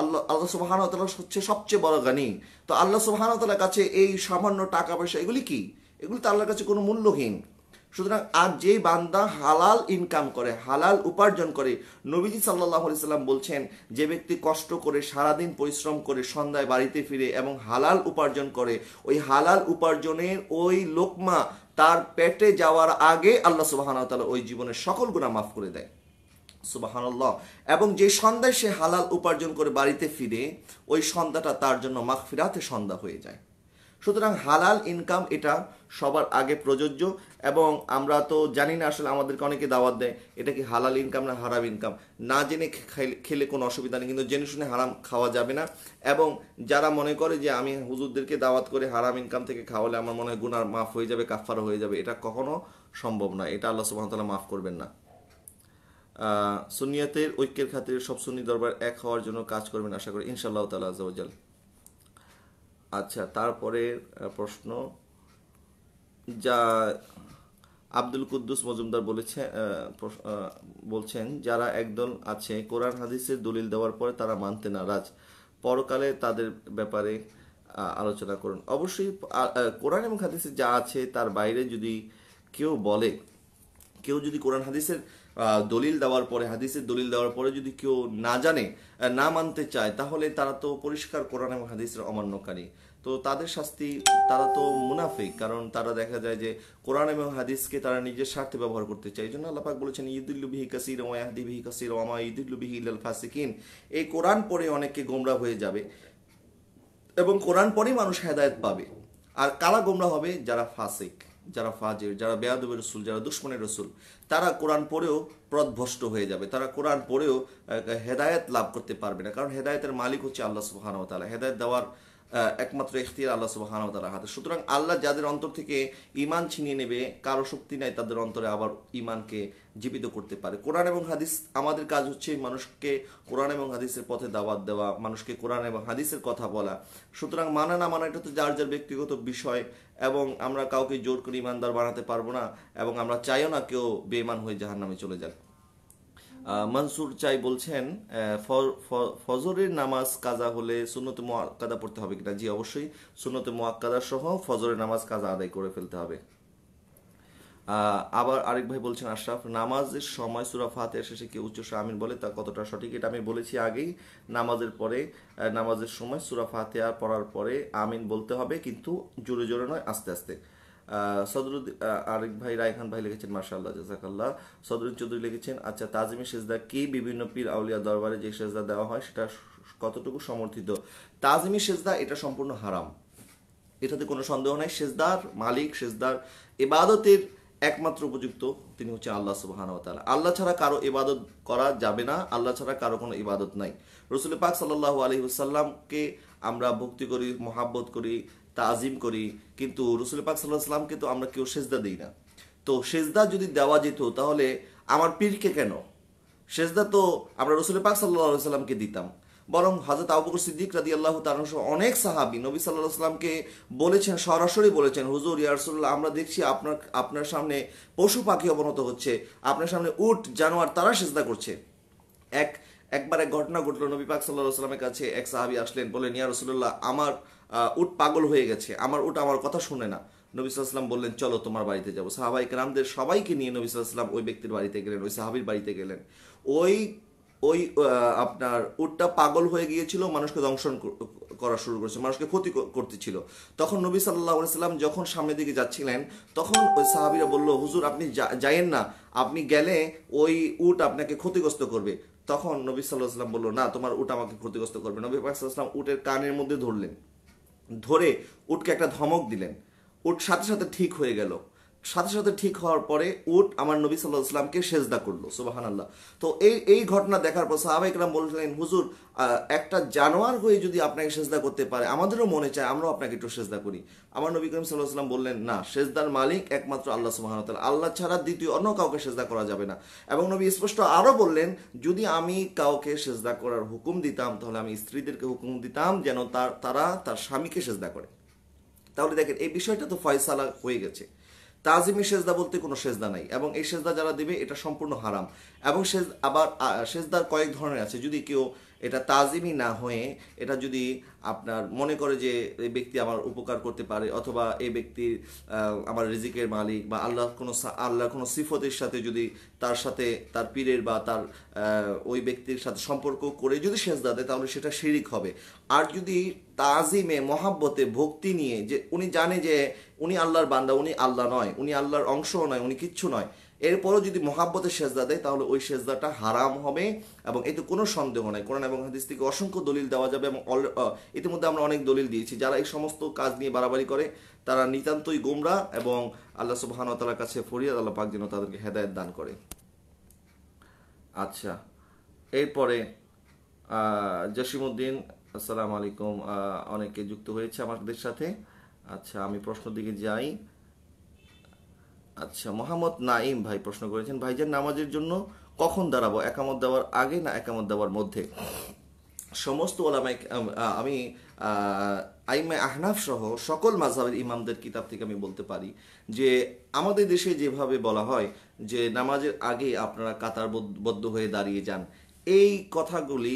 আল্লাহ সুবহানাহু ওয়া তাআলা হচ্ছে সবচেয়ে বড় গানি। তো আল্লাহ সুবহানাহু ওয়া তাআলার কাছে এই সামান্য টাকা পয়সা এগুলি কি? এগুলি তো আল্লাহর কাছে কোনো মূল্যহীন। সুতরাং আর যে বান্দা হালাল ইনকাম করে, হালাল উপার্জন করে, নবীজি সাল্লাল্লাহু আলাইহি সাল্লাম বলছেন, যে ব্যক্তি কষ্ট করে সারাদিন পরিশ্রম করে সন্ধ্যায় বাড়িতে ফিরে এবং হালাল উপার্জন করে, ওই হালাল উপার্জনের ওই লোকমা তার পেটে যাওয়ার আগে আল্লাহ সুবহানাহু ওয়া তাআলা ওই জীবনের সকল গুনাহ মাফ করে দেয়। সুবহানাল্লাহ। এবং যে সন্ধ্যায় সে হালাল উপার্জন করে বাড়িতে ফিরে, ওই সন্ধ্যাটা তার জন্য মাগফিরাতের সন্ধ্যা হয়ে যায়। সুতরাং হালাল ইনকাম এটা সবার আগে প্রযোজ্য। এবং আমরা তো জানি না আসলে, আমাদেরকে অনেকে দাওয়াত দেয় এটা কি হালাল ইনকাম না হারাম ইনকাম। না জেনে খেলে কোনো অসুবিধা নেই, কিন্তু জেনে শুনে হারাম খাওয়া যাবে না। এবং যারা মনে করে যে আমি হুজুরদেরকে দাওয়াত করে হারাম ইনকাম থেকে খাওয়ালে আমার মনে হয় গুনাহ মাফ হয়ে যাবে, কাফারা হয়ে যাবে, এটা কখনো সম্ভব না। এটা আল্লাহ সুবহানাহু ওয়া তাআলা মাফ করবেন না। সুন্নিয়াতের ঐক্যের খাতিরে সব সুন্নি দরবার এক হওয়ার জন্য কাজ করবেন আশা করি, ইনশাআল্লাহ তাআলা আযজা ওয়া জাল। আচ্ছা, তারপরে প্রশ্ন যা আব্দুল কুদ্দুস মজুমদার বলছেন, যারা একদল আছে কোরআন হাদিসের দলিল দেওয়ার পরে তারা মানতে নারাজ, পরকালে তাদের ব্যাপারে আলোচনা করুন। অবশ্যই কোরআন এবং হাদিসে যা আছে তার বাইরে যদি কেউ বলে, কেউ যদি কোরআন হাদিসের দলিল দেওয়ার পরে, হাদিসের দলিল দেওয়ার পরে যদি কেউ না জানে, না মানতে চায়, তাহলে তারা তো পরিষ্কার কোরআন এবং হাদিসের অমান্যকারী। তো তাদের শাস্তি, তারা তো মুনাফিক, কারণ তারা দেখা যায় যে কোরআন এবং হাদিসকে তারা নিজের স্বার্থে ব্যবহার করতে চায়। এই জন্য আল্লাহ পাক বলেছেন, ইউদিল্লু বিহি কাসীরা ওয়া ইয়াহদি বিহি কাসীরা ওয়া মা ইউদিল্লু বিহি ইল্লাল ফাসিকিন। এই কোরআন পড়ে অনেকে গোমরাহ হয়ে যাবে এবং কোরআন পড়েই মানুষ হেদায়েত পাবে। আর কারা গোমরাহ হবে? যারা ফাসিক, যারা ফাজির, যারা বেয়াদবের রসুল, যারা দুশ্মনের রসুল, তারা কোরআন পড়েও পথভ্রষ্ট হয়ে যাবে। তারা কোরআন পড়েও হেদায়েত লাভ করতে পারবে না, কারণ হেদায়েতের মালিক হচ্ছে আল্লাহ সুবহানাহু ওয়া তাআলা। হেদায়েত দেওয়ার একমাত্র ইখতিয়ার আল্লাহ সুবহানাহু ওয়া তাআলার হাতে। সুতরাং আল্লাহ যাদের অন্তর থেকে ঈমান ছিনিয়ে নেবে, কারো শক্তি নাই তাদের অন্তরে আবার ঈমানকে জীবিত করতে পারে। কোরআন এবং হাদিস, আমাদের কাজ হচ্ছে মানুষকে কোরআন এবং হাদিসের পথে দাওয়াত দেওয়া, মানুষকে কোরআন এবং হাদিসের কথা বলা। সুতরাং মানা না মানা এটা তো যার যার ব্যক্তিগত বিষয়, এবং আমরা কাউকে জোর করে ইমানদার বানাতে পারবো না, এবং আমরা চাইও না কেউ বেঈমান হয়ে জাহান্নামে চলে যাক। মনসুর চাই বলছেন, ফজরের নামাজ কাজা হলে সুন্নতে মুআক্কাদা পড়তে হবে কিনা? জি, অবশ্যই সুন্নতে মুআক্কাদা সহ ফজরের নামাজ কাজা আদায় করে ফেলতে হবে। আবার আরেক ভাই বলছেন, আশরাফ, নামাজের সময় সূরা ফাতিহার শেষে কেউ উচ্চস্বরে আমিন বলে, তা কতটা সঠিক? এটা আমি বলেছি আগেই, নামাজের পরে, নামাজের সময় সূরা ফাতিহা পড়ার পরে আমিন বলতে হবে, কিন্তু জোরে জোরে নয়, আস্তে আস্তে। সদরুদ্দিন আরেক ভাই রায়খান ভাই লিখেছেন, মাশাআল্লাহ, জাযাকাল্লাহ। সদরুদ্দিন চৌধুরী লিখেছেন, আচ্ছা, তাজিমি সেজদা কি? বিভিন্ন পীর আউলিয়া দরবারে যে সেজদা দেওয়া হয় সেটা কতটুকু সমর্থিত? তাজিমি সেজদা এটা সম্পূর্ণ হারাম, এটাতে কোনো সন্দেহ নাই। সেজদার মালিক, সেজদার ইবাদতের একমাত্র উপযুক্ত তিনি হচ্ছেন আল্লাহ সুবহানাহু ওয়া তাআলা। আল্লাহ ছাড়া কারো ইবাদত করা যাবে না, আল্লাহ ছাড়া কারো কোনো ইবাদত নাই। রাসূল পাক সাল্লাল্লাহু আলাইহি ওয়াসাল্লামকে আমরা ভক্তি করি, মহাব্বত করি, তাজিম করি, কিন্তু রাসূল পাক সাল্লাল্লাহু আলাইহি ওয়াসাল্লামকে তো আমরা কেউ সেজদা দিই না। তো সেজদা যদি দেওয়া যেত, তাহলে আমার পীরকে কেন? সেজদা তো আমরা রাসূল পাক সাল্লাল্লাহু আলাইহি ওয়াসাল্লামকে দিতাম। বরং হযরত আবু বকর সিদ্দিক রাদিয়াল্লাহু তাআলা সহ অনেক সাহাবী নবী সাল্লাল্লাহু আলাইহি ওয়াসাল্লামকে বলেছেন, সরাসরি বলেছেন, হুজুর, ইয়া রাসূলুল্লাহ, আমরা দেখছি আপনার সামনে পশু পাখি অবনত হচ্ছে, আপনার সামনে উট জানোয়ার তারা সিজদা করছে। একবার এক ঘটনা ঘটলো, নবী পাক সাল্লাল্লাহু আলাইহি ওয়াসাল্লামের কাছে এক সাহাবী আসলেন, বললেন, ইয়া রাসূলুল্লাহ, আমার উট পাগল হয়ে গেছে, আমার উট আমার কথা শুনে না। নবী সাল্লাল্লাহু আলাইহি ওয়াসাল্লাম বললেন, চলো তোমার বাড়িতে যাবো। সাহাবায়ে কেরামদের সবাইকে নিয়ে নবী সাল্লাল্লাহু আলাইহি ওয়াসাল্লাম ওই ব্যক্তির বাড়িতে গেলেন, ওই সাহাবীর বাড়িতে গেলেন। ওই ওই আপনার উটটা পাগল হয়ে গিয়েছিল, মানুষকে দংশন করা শুরু করেছে, মানুষকে ক্ষতি করতেছিল। তখন নবী সাল্লাল্লাহু আলাইহি ওয়াসাল্লাম যখন সামনের দিকে যাচ্ছিলেন, তখন ওই সাহাবীরা বলল, হুজুর, আপনি যায়েন না, আপনি গেলে ওই উট আপনাকে ক্ষতিগ্রস্ত করবে। তখন নবী সাল্লাল্লাহু আলাইহি ওয়াসাল্লাম বলল, না, তোমার উট আমাকে ক্ষতিগ্রস্ত করবে। নবী পাক সাল্লাল্লাহু আলাইহি ওয়াসাল্লাম উটের কানের মধ্যে ধরলেন, ধরে উটকে একটা ধমক দিলেন। উট সাথে সাথে ঠিক হয়ে গেল। সাথে সাথে ঠিক হওয়ার পরে উট আমার নবী সাল্লাল্লাহু আলাইহি ওয়াসাল্লামকে সেজদা করলো, সুবহানাল্লাহ। তো এই ঘটনা দেখার পর সাহাবায়ে কেরাম বললেন, হুজুর, একটা জানোয়ার হয়ে যদি আপনাকে সেজদা করতে পারে, আমাদেরও মনে চায় আমরাও আপনাকে একটু সেজদা করি। আমার নবী করিম সাল্লাল্লাহু আলাইহি ওয়াসাল্লাম বললেন, না, সেজদার মালিক একমাত্র আল্লাহ সুবহানাহু ওয়া তাআলা, আল্লাহ ছাড়া দ্বিতীয় অন্য কাউকে সেজদা করা যাবে না। এবং নবী স্পষ্ট আরো বললেন, যদি আমি কাউকে সেজদা করার হুকুম দিতাম, তাহলে আমি স্ত্রীদেরকে হুকুম দিতাম যেন তারা তার স্বামীকে সেজদা করে। তাহলে দেখেন, এই বিষয়টা তো ফয়সালা হয়ে গেছে। তাজিমি সেজদা বলতে কোনো সেজদা নাই, এবং এই সেজদা যারা দিবে এটা সম্পূর্ণ হারাম। এবং আবার সেজদার কয়েক ধরনের আছে। যদি কেউ এটা তাজিমি না হয়ে এটা যদি আপনার মনে করে যে এই ব্যক্তি আমার উপকার করতে পারে, অথবা এই ব্যক্তি আমার রিজিকের মালিক, বা আল্লাহর কোনো সিফতের সাথে যদি তার সাথে তার পীরের বা তার ওই ব্যক্তির সাথে সম্পর্ক করে যদি সেজদা দেয়, তাহলে সেটা শিরিক হবে। আর যদি তাজিমে, মহাব্বতে, ভক্তি নিয়ে, যে উনি জানে যে উনি আল্লাহর বান্দা, উনি আল্লাহ নয়, উনি আল্লাহর অংশও নয়, উনি কিচ্ছু নয়, এরপরও যদি মহাব্বতের সেজদা দেয়, তাহলে ওই সেজদাটা হারাম হবে, এবং এতে কোনো সন্দেহ নাই। কোরআন এবং হাদিস থেকে অসংখ্য দলিল দেওয়া যাবে, এবং ইতিমধ্যে আমরা অনেক দলিল দিয়েছি। যারা এই সমস্ত কাজ নিয়ে বাড়াবাড়ি করে তারা নিতান্তই গোমরা, এবং আল্লাহ সুবহানাহু ওয়া তাআলার কাছে ফরিয়াদ, আল্লাহ পাক যেন তাদেরকে হেদায়েত দান করে। আচ্ছা, এরপরে জসিমউদ্দিন, আসসালামু আলাইকুম, অনেকে যুক্ত হয়েছে আমাদের সাথে। আচ্ছা, আমি প্রশ্ন দিকে যাই। আচ্ছা, মোহাম্মদ নাইম ভাই প্রশ্ন করেছেন, ভাইজান, নামাজের জন্য কখন দাঁড়াবো? একামত দেওয়ার আগে না একামত দেওয়ার মধ্যে? সমস্ত ওলামাই আমি আইমা আহনাফ সহ সকল মাযহাবের ইমামদের কিতাব থেকে আমি বলতে পারি যে আমাদের দেশে যেভাবে বলা হয় যে নামাজের আগে আপনারা কাতারবদ্ধ হয়ে দাঁড়িয়ে যান, এই কথাগুলি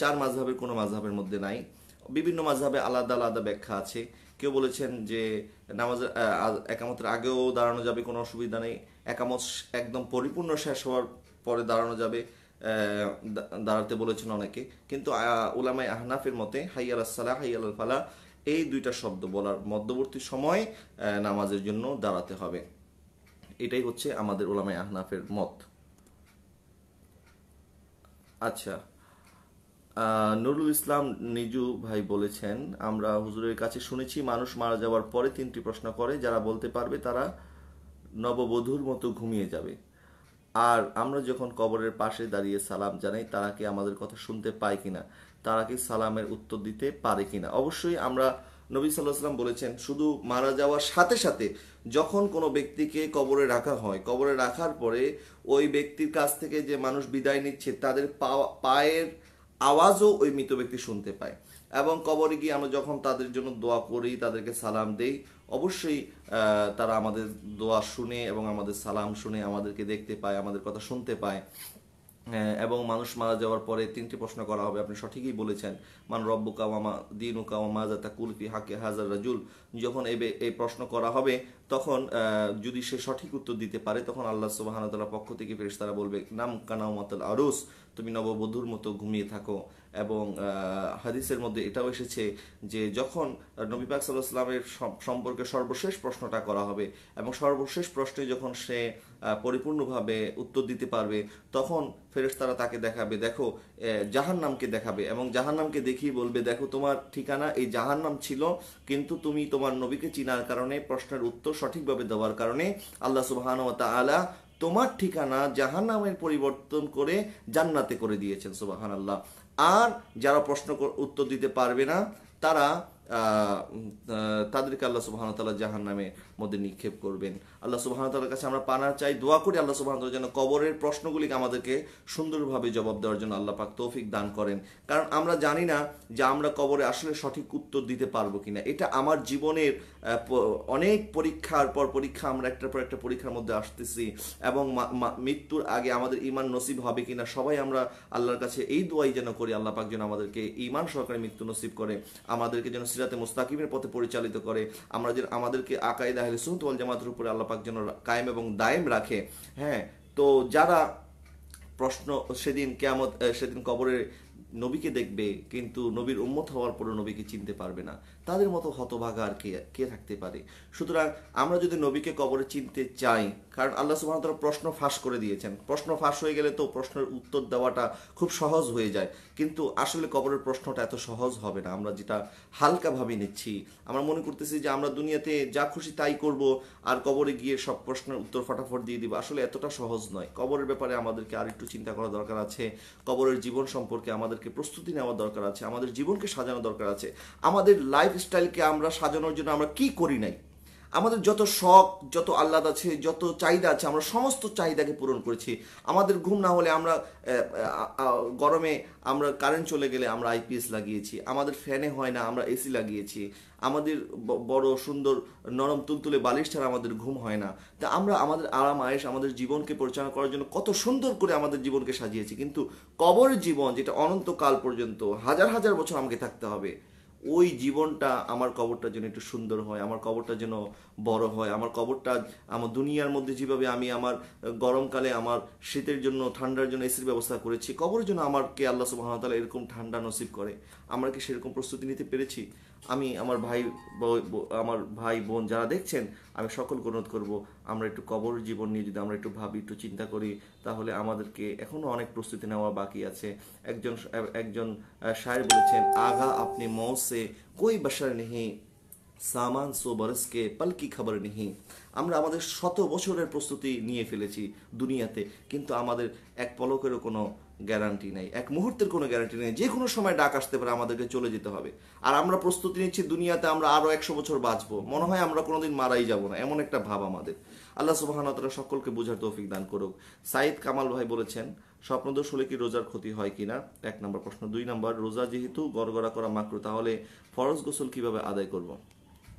চার মাযহাবের কোনো মাযহাবের মধ্যে নাই। বিভিন্ন মাযহাবে আলাদা আলাদা ব্যাখ্যা আছে। কেউ বলেছেন যে নামাজের একামতের আগেও দাঁড়ানো যাবে, কোনো অসুবিধা নেই। একামত একদম পরিপূর্ণ শেষ হওয়ার পরে দাঁড়ানো যাবে, দাঁড়াতে বলেছেন অনেকে। কিন্তু উলামায়ে আহনাফের মতে হাইয়া আলাস সালাহ হাইয়া আলাল ফালাহ এই দুইটা শব্দ বলার মধ্যবর্তী সময় নামাজের জন্য দাঁড়াতে হবে। এটাই হচ্ছে আমাদের উলামায়ে আহনাফের মত। আচ্ছা, নুরুল ইসলাম নিজু ভাই বলেছেন, আমরা হুজুরের কাছে শুনেছি মানুষ মারা যাওয়ার পরে তিনটি প্রশ্ন করে, যারা বলতে পারবে তারা নববধূর মতো ঘুমিয়ে যাবে। আর আমরা যখন কবরের পাশে দাঁড়িয়ে সালাম জানাই, তারা কি আমাদের কথা শুনতে পায় কিনা, তারা কি সালামের উত্তর দিতে পারে কিনা? অবশ্যই আমরা, নবী সাল্লাল্লাহু আলাইহি ওয়াসাল্লাম বলেছেন শুধু মারা যাওয়ার সাথে সাথে যখন কোনো ব্যক্তিকে কবরে রাখা হয়, কবরে রাখার পরে ওই ব্যক্তির কাছ থেকে যে মানুষ বিদায় নিচ্ছে তাদের পায়ের আওয়াজও ওই মৃত ব্যক্তি শুনতে পায়। এবং কবরে গিয়ে আমরা যখন তাদের জন্য দোয়া করি, তাদেরকে সালাম দেই, অবশ্যই তারা আমাদের দোয়া শুনে এবং আমাদের সালাম শুনে আমাদেরকে দেখতে পায়, আমাদের কথা শুনতে পায়। এবং মানুষ মারা যাওয়ার পরে তিনটি প্রশ্ন করা হবে, আপনি সঠিকই বলেছেন। মান রব্বুকা ওয়া মা দীনুকা ওয়া মাযা তাকুল ফি হাক্কি হাযার রাজুল। যখন এই প্রশ্ন করা হবে তখন যদি সে সঠিক উত্তর দিতে পারে তখন আল্লাহ সুবহানাহু ওয়া তাআলার পক্ষ থেকে ফেরেশতারা বলবে নাম কানাউমাতুল আরুস, তুমি নববধূর মতো ঘুমিয়ে থাকো। এবং হাদিসের মধ্যে এটাও এসেছে যে যখন নবী পাক সাল্লাল্লাহু আলাইহি ওয়াসাল্লামের সম্পর্কে সর্বশেষ প্রশ্নটা করা হবে এবং সর্বশেষ প্রশ্নে যখন সে পরিপূর্ণভাবে উত্তর দিতে পারবে তখন ফেরেশতারা তাকে দেখাবে, দেখো জাহান্নামকে দেখাবে এবং জাহান্নামকে দেখিয়ে বলবে, দেখো তোমার ঠিকানা এই জাহান্নাম ছিল, কিন্তু তুমি তোমার নবীকে চিনার কারণে, প্রশ্নের উত্তর সঠিকভাবে দেওয়ার কারণে আল্লাহ সুবহানাহু ওয়া তাআলা তোমার ঠিকানা জাহান্নামের পরিবর্তন করে জান্নাতে করে দিয়েছেন। সুবহানাল্লাহ। আর যারা প্রশ্ন উত্তর দিতে পারবে না তারা তাদেরকে আল্লাহ সুবহানাহু ওয়া তাআলা জাহান্নামের মধ্যে নিক্ষেপ করবেন। আল্লাহ সুবহানাহু ওয়া তাআলার কাছে আমরা পানা চাই, দোয়া করি আল্লাহ সুবহানাহু ওয়া তাআলা যেন কবরের প্রশ্নগুলিকে আমাদেরকে সুন্দরভাবে জবাব দেওয়ার জন্য আল্লাহ পাক তৌফিক দান করেন। কারণ আমরা জানি না যে আমরা কবরে আসলে সঠিক উত্তর দিতে পারবো কিনা। এটা আমার জীবনের অনেক পরীক্ষার পর পরীক্ষা, আমরা একটার পর একটা পরীক্ষার মধ্যে আসতেছি এবং মৃত্যুর আগে আমাদের ঈমান নসিব হবে কিনা সবাই আমরা আল্লাহর কাছে এই দোয়াই যেন করি, আল্লাহ পাক যেন আমাদেরকে ঈমান সহকারে মৃত্যু নসিব করে, আমাদেরকে যেন সিরাতে মুস্তাকিমের পথে পরিচালিত করে, আমরা যেন আমাদেরকে আকাইদে আহলে সুন্নাত ওয়াল জামাতের উপরে আল্লাহ পাক যেন কায়েম এবং দায়েম রাখে। হ্যাঁ, তো যারা প্রশ্ন সেদিন কিয়ামত, সেদিন কবরে নবীকে দেখবে কিন্তু নবীর উম্মত হওয়ার পরে নবীকে চিনতে পারবে না, তাদের মতো হতভাগা আর কে থাকতে পারে? সুতরাং আমরা যদি নবীকে কবরে চিনতে চাই, কারণ আল্লাহ সুবহানাহু ওয়া তাআলা প্রশ্ন ফাঁস করে দিয়েছেন, প্রশ্ন ফাঁস হয়ে গেলে তো প্রশ্নের উত্তর দেওয়াটা খুব সহজ হয়ে যায়, কিন্তু আসলে কবরের প্রশ্নটা এত সহজ হবে না। আমরা যেটা হালকাভাবে নিচ্ছি, আমরা মনে করতেছি যে আমরা দুনিয়াতে যা খুশি তাই করব আর কবরে গিয়ে সব প্রশ্নের উত্তর ফটাফট দিয়ে দিব, আসলে এতটা সহজ নয়। কবরের ব্যাপারে আমাদেরকে আর একটু চিন্তা করা দরকার আছে, কবরের জীবন সম্পর্কে আমাদেরকে প্রস্তুতি নেওয়া দরকার আছে, আমাদের জীবনকে সাজানো দরকার আছে, আমাদের লাইফস্টাইলকে আমরা সাজানোর জন্য আমরা কি করি নাই, আমাদের যত শখ, যত আহ্লাদ আছে, যত চাহিদা আছে, আমরা সমস্ত চাহিদাকে পূরণ করেছি। আমাদের ঘুম না হলে আমরা গরমে আমরা কারেন্ট চলে গেলে আমরা আইপিএস লাগিয়েছি, আমাদের ফ্যানে হয় না আমরা এসি লাগিয়েছি, আমাদের বড় সুন্দর নরম তুলতুলে বালিশ ছাড়া আমাদের ঘুম হয় না। তা আমরা আমাদের আরাম আয়েশ, আমাদের জীবনকে পরিচালনা করার জন্য কত সুন্দর করে আমাদের জীবনকে সাজিয়েছি, কিন্তু কবরের জীবন যেটা অনন্তকাল পর্যন্ত হাজার হাজার বছর আমাকে থাকতে হবে, ওই জীবনটা, আমার কবরটা যেন একটু সুন্দর হয়, আমার কবরটা যেন বড় হয়, আমার কবরটা আমার দুনিয়ার মধ্যে যেভাবে আমি আমার গরমকালে আমার শীতের জন্য ঠান্ডার জন্য এসির ব্যবস্থা করেছি, কবরের জন্য আমাকে আল্লাহ সুবহানাহু ওয়া তাআলা এরকম ঠান্ডা নসিব করে, আমরা কি সেরকম প্রস্তুতি নিতে পেরেছি? আমি আমার ভাই বোন যারা দেখছেন, আমি সকলকে অনুরোধ করব আমরা একটু কবর জীবন নিয়ে যদি আমরা একটু ভাবি, একটু চিন্তা করি, তাহলে আমাদেরকে এখনো অনেক প্রস্তুতি নেওয়া বাকি আছে। একজন শায়ের বলেছেন, আগা আপনি মৌসে কোই বশর নেহি, সামান সো বরসকে পল কি খবর নেহি। আমরা আমাদের 100 বছরের প্রস্তুতি নিয়ে ফেলেছি দুনিয়াতে, কিন্তু আমাদের এক পলকেরও কোনো গ্যারান্টি নেই, এক মুহূর্তের কোনো গ্যারান্টি নেই, যে কোনো সময় ডাক আসতে পারে, আমাদেরকে চলে যেতে হবে। আর আমরা প্রস্তুতি নিচ্ছি দুনিয়াতে আমরা আরো 100 বছর বাঁচবো, মনে হয় আমরা কোনোদিন মারাই যাব না, এমন একটা ভাব আমাদের। আল্লাহ সুবহানাহু ওয়া তাআলা সকলকে বোঝার তৌফিক দান করুক। সাইদ কামাল ভাই বলেছেন স্বপ্নদোষ হলে কি রোজার ক্ষতি হয় কিনা, 1 নম্বর প্রশ্ন। 2 নম্বর, রোজা যেহেতু গড়গড়া করা মাকরুহ, তাহলে ফরজ গোসল কিভাবে আদায় করব?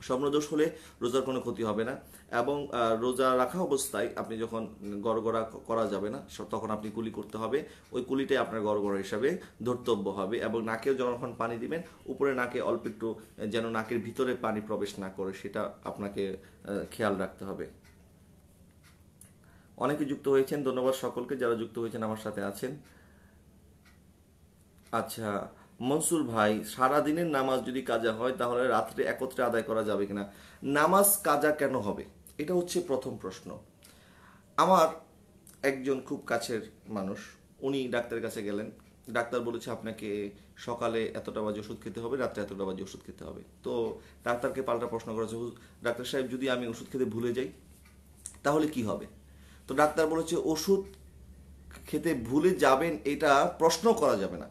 স্বপ্নদোষ হলে রোজার কোনো ক্ষতি হবে না, এবং রোজা রাখা অবস্থায় আপনি যখন গড়গড়া করা যাবে না তখন আপনি কুলি করতে হবে, ওই কুলিটাই আপনার গড়গড়া হিসাবে ধর্তব্য হবে। এবং নাকেও যখন পানি দিবেন উপরে নাকে অল্প একটু যেন নাকের ভিতরে পানি প্রবেশ না করে সেটা আপনাকে খেয়াল রাখতে হবে। অনেকে যুক্ত হয়েছেন, ধন্যবাদ সকলকে যারা যুক্ত হয়েছেন আমার সাথে আছেন। আচ্ছা মনসুর ভাই, সারাদিনের নামাজ যদি কাজা হয় তাহলে রাত্রে একত্রে আদায় করা যাবে কিনা? নামাজ কাজা কেন হবে, এটা হচ্ছে প্রথম প্রশ্ন। আমার একজন খুব কাছের মানুষ, উনি ডাক্তারের কাছে গেলেন, ডাক্তার বলেছে আপনাকে সকালে এতটা বাজে ওষুধ খেতে হবে, রাত্রে এতটা বাজে ওষুধ খেতে হবে। তো ডাক্তারকে পাল্টা প্রশ্ন করেছে, ডাক্তার সাহেব যদি আমি ওষুধ খেতে ভুলে যাই তাহলে কি হবে? তো ডাক্তার বলেছে ওষুধ খেতে ভুলে যাবেন এটা প্রশ্ন করা যাবে না,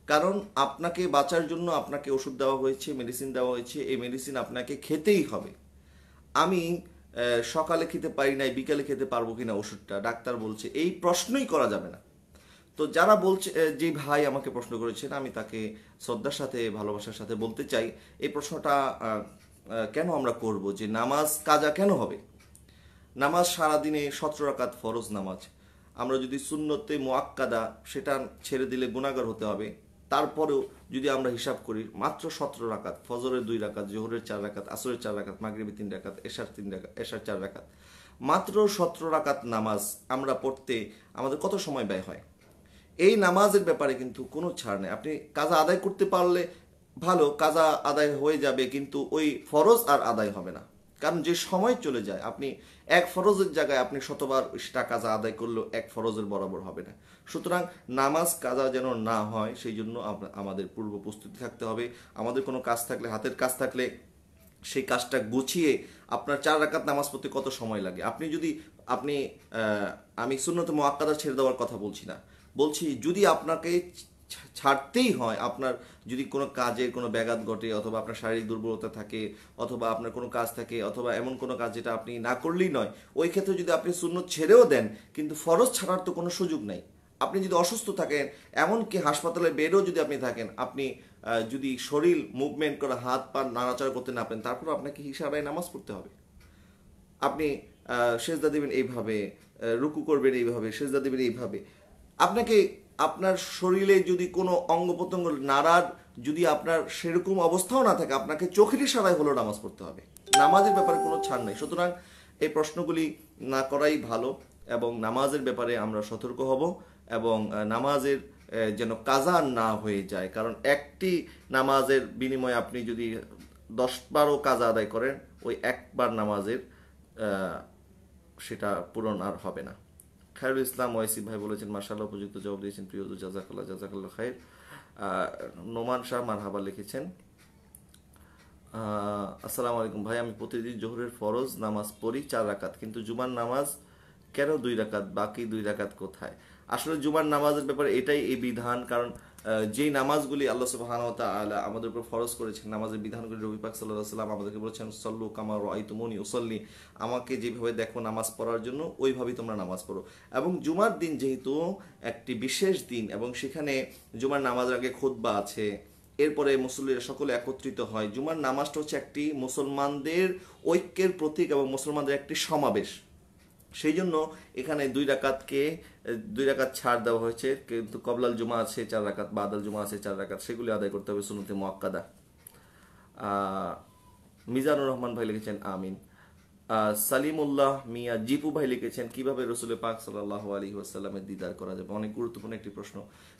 কারণ আপনাকে বাঁচার জন্য আপনাকে ওষুধ দেওয়া হয়েছে, মেডিসিন দেওয়া হয়েছে, এই মেডিসিন আপনাকে খেতেই হবে। আমি সকালে খেতে পারি নাই, বিকালে খেতে পারবো কিনা ওষুধটা, ডাক্তার বলছে এই প্রশ্নই করা যাবে না। তো যারা বলছে, যে ভাই আমাকে প্রশ্ন করেছেন, আমি তাকে শ্রদ্ধার সাথে ভালোবাসার সাথে বলতে চাই এই প্রশ্নটা কেন আমরা করব যে নামাজ কাজা কেন হবে? নামাজ সারাদিনে 17 রাকাত ফরজ নামাজ, আমরা যদি সুন্নতে মুআক্কাদা সেটা ছেড়ে দিলে গুনাহগার হতে হবে। তারপরেও যদি আমরা হিসাব করি মাত্র 17 রাকাত, ফজরের 2 রাকাত, জোহরের 4 রাকাত, আসরের 4 রাকাত, মাগরিবের 3 রাকাত, এশার 3 রাকাত, এশার 4 রাকাত, মাত্র 17 রাকাত নামাজ আমরা পড়তে আমাদের কত সময় ব্যয় হয়? এই নামাজের ব্যাপারে কিন্তু কোনো ছাড় নেই। আপনি কাজা আদায় করতে পারলে ভালো, কাজা আদায় হয়ে যাবে, কিন্তু ওই ফরজ আর আদায় হবে না, কারণ যে সময় চলে যায়, আপনি এক ফরজের জায়গায় আপনি শতবার সেটা কাজা আদায় করলেও এক ফরজের বরাবর হবে না। সুতরাং নামাজ কাজা যেন না হয় সেই জন্য আমাদের পূর্ব প্রস্তুতি থাকতে হবে। আমাদের কোনো কাজ থাকলে, হাতের কাজ থাকলে সেই কাজটা গুছিয়ে, আপনার 4 রাকাত নামাজ পড়তে কত সময় লাগে? আপনি আমি সুন্নত মুআক্কাদা ছেড়ে দেওয়ার কথা বলছি না, বলছি যদি আপনাকে ছাড়তেই হয়, আপনার যদি কোনো কাজের কোনো ব্যাঘাত ঘটে, অথবা আপনার শারীরিক দুর্বলতা থাকে, অথবা আপনার কোনো কাজ থাকে, অথবা এমন কোনো কাজ যেটা আপনি না করলেই নয়, ওই ক্ষেত্রে যদি আপনি সুন্নত ছেড়েও দেন, কিন্তু ফরজ ছাড়ার তো কোনো সুযোগ নাই। আপনি যদি অসুস্থ থাকেন, এমনকি হাসপাতালে বেডেও যদি আপনি থাকেন, আপনি যদি শরীর মুভমেন্ট করা, হাত পা নাড়াচাড়া করতে না পারেন, তারপর আপনাকে ইশারায় নামাজ পড়তে হবে। আপনি সেজদা দিবেন এইভাবে, রুকু করবেন এইভাবে, সেজদা দিবেন এইভাবে। আপনাকে আপনার শরীরে যদি কোনো অঙ্গ প্রত্যঙ্গ নাড়ার যদি আপনার সেরকম অবস্থাও না থাকে, আপনাকে চোখের ইশারায় হলো নামাজ পড়তে হবে। নামাজের ব্যাপারে কোনো ছাড় নাই। সুতরাং এই প্রশ্নগুলি না করাই ভালো, এবং নামাজের ব্যাপারে আমরা সতর্ক হব, এবং নামাজের যেন কাজা না হয়ে যায়। কারণ একটি নামাজের বিনিময়ে আপনি যদি 10বারও কাজা আদায় করেন, ওই একবার নামাজের সেটা পূরণ আর হবে না। খায়রুল ইসলাম ওয়াইসি ভাই বলেছেন মাশাআল্লাহ, উপযুক্ত জবাব দিয়েছেন প্রিয়, জাযাকাল্লাহ জাযাকাল্লাহ খায়র। নোমান শাহ মারহাবা লিখেছেন, আসসালামু আলাইকুম ভাই, আমি প্রতিদিন জোহরের ফরজ নামাজ পড়ি 4 রাকাত, কিন্তু জুমার নামাজ কেন 2 রাকাত, বাকি 2 রাকাত কোথায়? আসলে জুমার নামাজের ব্যাপারে এটাই এই বিধান, কারণ যেই নামাজগুলি আল্লাহ সুবহানাহু ওয়া তাআলা আমাদের উপর ফরজ করেছেন, নামাজের বিধানগুলি নবী পাক সাল্লাল্লাহু আলাইহি ওয়াসাল্লাম আমাদেরকে বলেছেন সল্লু কামা রাআইতুমুনি উসাল্লি, আমাকে যেভাবে দেখো নামাজ পড়ার জন্য ওইভাবেই তোমরা নামাজ পড়ো। এবং জুমার দিন যেহেতু একটি বিশেষ দিন, এবং সেখানে জুমার নামাজের আগে খুতবা আছে, এরপরে মুসল্লিরা সকলে একত্রিত হয়। জুমার নামাজটা হচ্ছে একটি মুসলমানদের ঐক্যের প্রতীক এবং মুসলমানদের একটি সমাবেশ। সেই জন্য এখানে 2 রাকাতকে 2 রাকাত ছাড় দেওয়া হয়েছে, কিন্তু কবলাল জুমা আছে 4 রাকাত, বাদাল জুমা আছে 4 রাকাত, সেগুলি আদায় করতে হবে সুন্নতে মুআক্কাদা। মিজানুর রহমান ভাই লিখেছেন আমিন। সালিমুল্লাহ মিয়া জিপু ভাই লিখেছেন কিভাবে রাসূল পাক সাল্লাল্লাহু আলাইহি ওয়াসাল্লামের দিদার করা যাবে? অনেক গুরুত্বপূর্ণ একটি প্রশ্ন,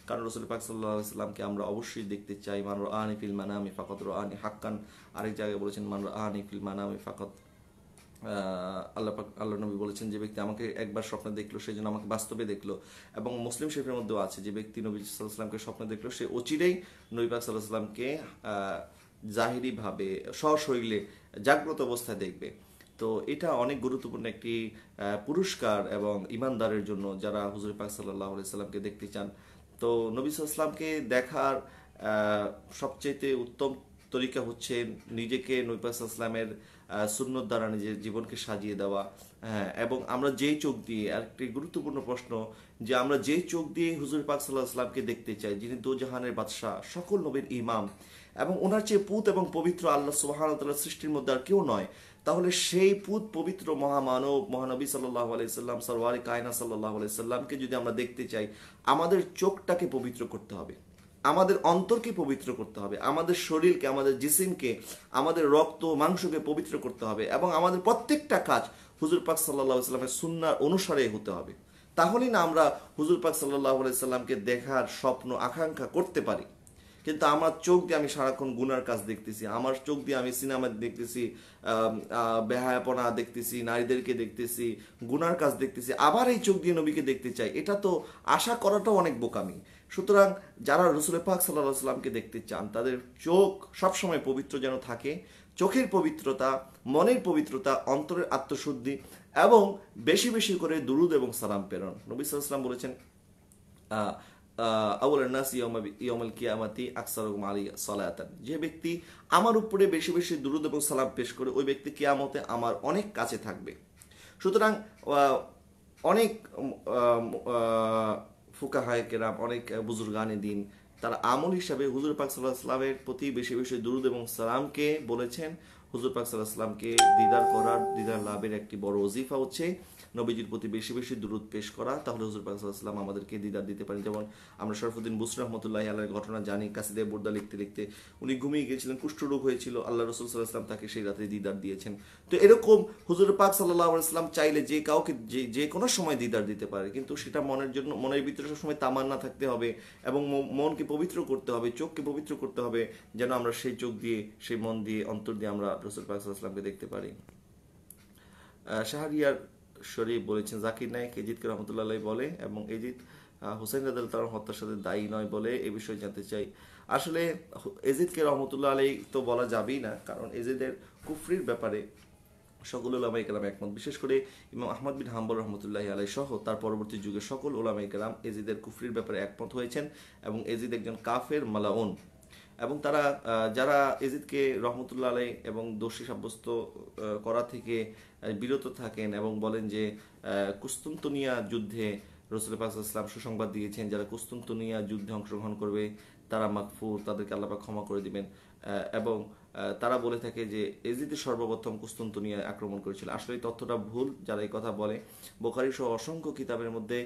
কারণ রাসূল পাক সাল্লাল্লাহু আলাইহি ওয়াসাল্লামকে আমরা অবশ্যই দেখতে চাই। মান রাআনি ফিল মানামি ফাকাত রাআনি হাক্কান, আরেক জায়গায় বলেছেন মান রাআনি ফিল মানামি ফাকাত, আল্লাহ নবী বলেছেন যে ব্যক্তি আমাকে একবার স্বপ্নে দেখলো সেই জন্য আমাকে বাস্তবে দেখলো। এবং মুসলিম শরীফের মধ্যেও আছে যে ব্যক্তি নবী সাল্লাল্লাহু আলাইহি ওয়াসাল্লামকে স্বপ্নে দেখলো সে অচিরেই নবী পাক সাল্লাল্লাহু আলাইহি ওয়াসাল্লামকে জাহিরিভাবে সশরীরে জাগ্রত অবস্থায় দেখবে। তো এটা অনেক গুরুত্বপূর্ণ একটি পুরস্কার এবং ইমানদারের জন্য যারা হুজুর পাক সাল্লাল্লাহু আলাইহি সাল্লামকে দেখতে চান। তো নবী সাল্লাল্লাহু আলাইহি ওয়াসাল্লামকে দেখার সবচেয়ে উত্তম তরিকা হচ্ছে নিজেকে নবী পাক সাল্লাল্লাহু আলাইহি ওয়াসাল্লামের সুন্নত দ্বারা নিজের জীবনকে সাজিয়ে দেওয়া। হ্যাঁ, এবং আমরা যেই চোখ দিয়ে, আরেকটি গুরুত্বপূর্ণ প্রশ্ন, যে আমরা যেই চোখ দিয়ে হুজুর পাক সাল্লাল্লাহু আলাইহি ওয়াসাল্লামকে দেখতে চাই, যিনি দোজাহানের বাদশাহ, সকল নবীর ইমাম, এবং ওনার চেয়ে পুত এবং পবিত্র আল্লাহ সুবহানাহু ওয়া তাআলার সৃষ্টির মধ্যে আর কেউ নয়, তাহলে সেই পুত পবিত্র মহামানব মহানবী সাল্লাল্লাহু আলাইহি সাল্লাম, সরওয়ারে কায়নাত সাল্লাল্লাহু আলাইহি সাল্লামকে যদি আমরা দেখতে চাই, আমাদের চোখটাকে পবিত্র করতে হবে, আমাদের অন্তরকে পবিত্র করতে হবে, আমাদের শরীরকে, আমাদের জিসিমকে, আমাদের রক্ত মাংসকে পবিত্র করতে হবে, এবং আমাদের প্রত্যেকটা কাজ হুজুর পাক সাল্লাল্লাহু আলাইহি সাল্লামের সুন্নাহ অনুসারে হতে হবে। তাহলেই না আমরা হুজুর পাক সাল্লাল্লাহু আলাইহি সাল্লামকে দেখার স্বপ্ন আকাঙ্ক্ষা করতে পারি। কিন্তু আমার চোখ দিয়ে আমি সারাক্ষণ গুনার কাজ দেখতেছি, আমার চোখ দিয়ে আমি সিনেমা দেখতেছি, বেহায়াপনা দেখতেছি, নারীদেরকে দেখতেছি, গুনার কাজ দেখতেছি, আবার এই চোখ দিয়ে নবীকে দেখতে চাই, এটা তো আশা করাটাও অনেক বোকামি। সুতরাং যারা রসুল পাক সাল্লাল্লাহু আলাইহি সাল্লামকে দেখতে চান, তাদের চোখ সবসময় পবিত্র যেন থাকে, চোখের পবিত্রতা, মনের পবিত্রতা, অন্তরের আত্মশুদ্ধি, এবং বেশি বেশি করে দুরুদ এবং সালাম প্রেরণ। নবী সাল্লাল্লাহু আলাইহি ওয়াসাল্লাম বলেছেন, আউয়ালুন নাস ইয়াউমাল কিয়ামাতি আকসারুহুম আলাইহি সালাতান, যে ব্যক্তি আমার উপরে বেশি বেশি দুরূদ এবং সালাম পেশ করে, ওই ব্যক্তি কিয়ামতে আমার অনেক কাছে থাকবে। সুতরাং অনেক ফুকাহায়ে কেরাম, অনেক বুজুর্গানে দিন, তার আমল হিসাবে হুজুর পাক সাল্লাল্লাহু আলাইহি সাল্লামের প্রতি বেশি বেশি দুরূদ এবং সালামকে বলেছেন। হুজুর পাক সাল্লাল্লাহু আলাইহি সাল্লামকে দিদার করার, দিদার লাভের একটি বড় ওজিফা হচ্ছে নবীজির প্রতি বেশি বেশি দুরূদ পেশ করা। তাহলে হুজুর পাক সাল্লাল্লাহু আলাইহি সাল্লাম আমাদেরকে দিদার দিতে পারেন। যেমন আমরা শরফুদ্দিন বুসরি রাহমাতুল্লাহি আলাইহির ঘটনা জানি, কাসিদে বুরদা লিখতে লিখতে উনি ঘুমিয়ে গিয়েছিলেন, কুষ্ঠরোগ হয়েছিল, আল্লাহ রাসূল সাল্লাল্লাহু আলাইহি সাল্লাম তাকে সেই রাতে দিদার দিয়েছেন। তো এরকম হুজুর পাক সাল্লাল্লাহু আলাইহি সাল্লাম চাইলে যে কাউকে যে কোনো সময় দিদার দিতে পারে, কিন্তু সেটা মনের জন্য, মনের ভিতরে সবসময় তামান্না থাকতে হবে, এবং মনকে পবিত্র করতে হবে, চোখকে পবিত্র করতে হবে, যেন আমরা সেই চোখ দিয়ে, সেই মন দিয়ে, অন্তর দিয়ে আমরা রাসূল পাক সাল্লাল্লাহু আলাইহি সাল্লামকে দেখতে পারি। শাহরিয়ার শরীফ বলেছেন, জাকির নায়েক এজিদকে রহমতুল্লাহ আলাইহি বলে, এবং এজিদ হুসাইন রাদিয়াল্লাহু তাআলার হত্যার সাথে দায়ী নয় বলে, এই বিষয়ে জানতে চাই। আসলে এজিদকে রহমতুল্লাহ আলাইহি তো বলা যাবেই না, কারণ এজিদের কুফরির ব্যাপারে সকল উলামায়ে কেরাম একমত। বিশেষ করে ইমাম আহমদ বিন হাম্বল রহমতুল্লাহি আলাইহি সহ তার পরবর্তী যুগে সকল উলামায়ে কেরাম এজিদের কুফরির ব্যাপারে একমত হয়েছেন, এবং এজিদ একজন কাফের মালাউন। এবং তারা যারা এজিদকে রহমতুল্লাহ আলাইহি এবং দোষী সাব্যস্ত করা থেকে বিরত থাকেন, এবং বলেন যে কুস্তুনতুনিয়া যুদ্ধে রাসূল পাক সাল্লাল্লাহু আলাইহি ওয়াসাল্লাম সুসংবাদ দিয়েছেন, যারা কুস্তুনতুনিয়া যুদ্ধে অংশগ্রহণ করবে তারা মাগফুর, তাদেরকে আল্লাহ পাক ক্ষমা করে দিবেন। এবং তারা বলে থাকে যে এজিদ সর্বপ্রথম কুস্তুনতুনিয়া আক্রমণ করেছিল। আসলে এই তথ্যটা ভুল যারা এই কথা বলে। বুখারী সহ অসংখ্য কিতাবের মধ্যে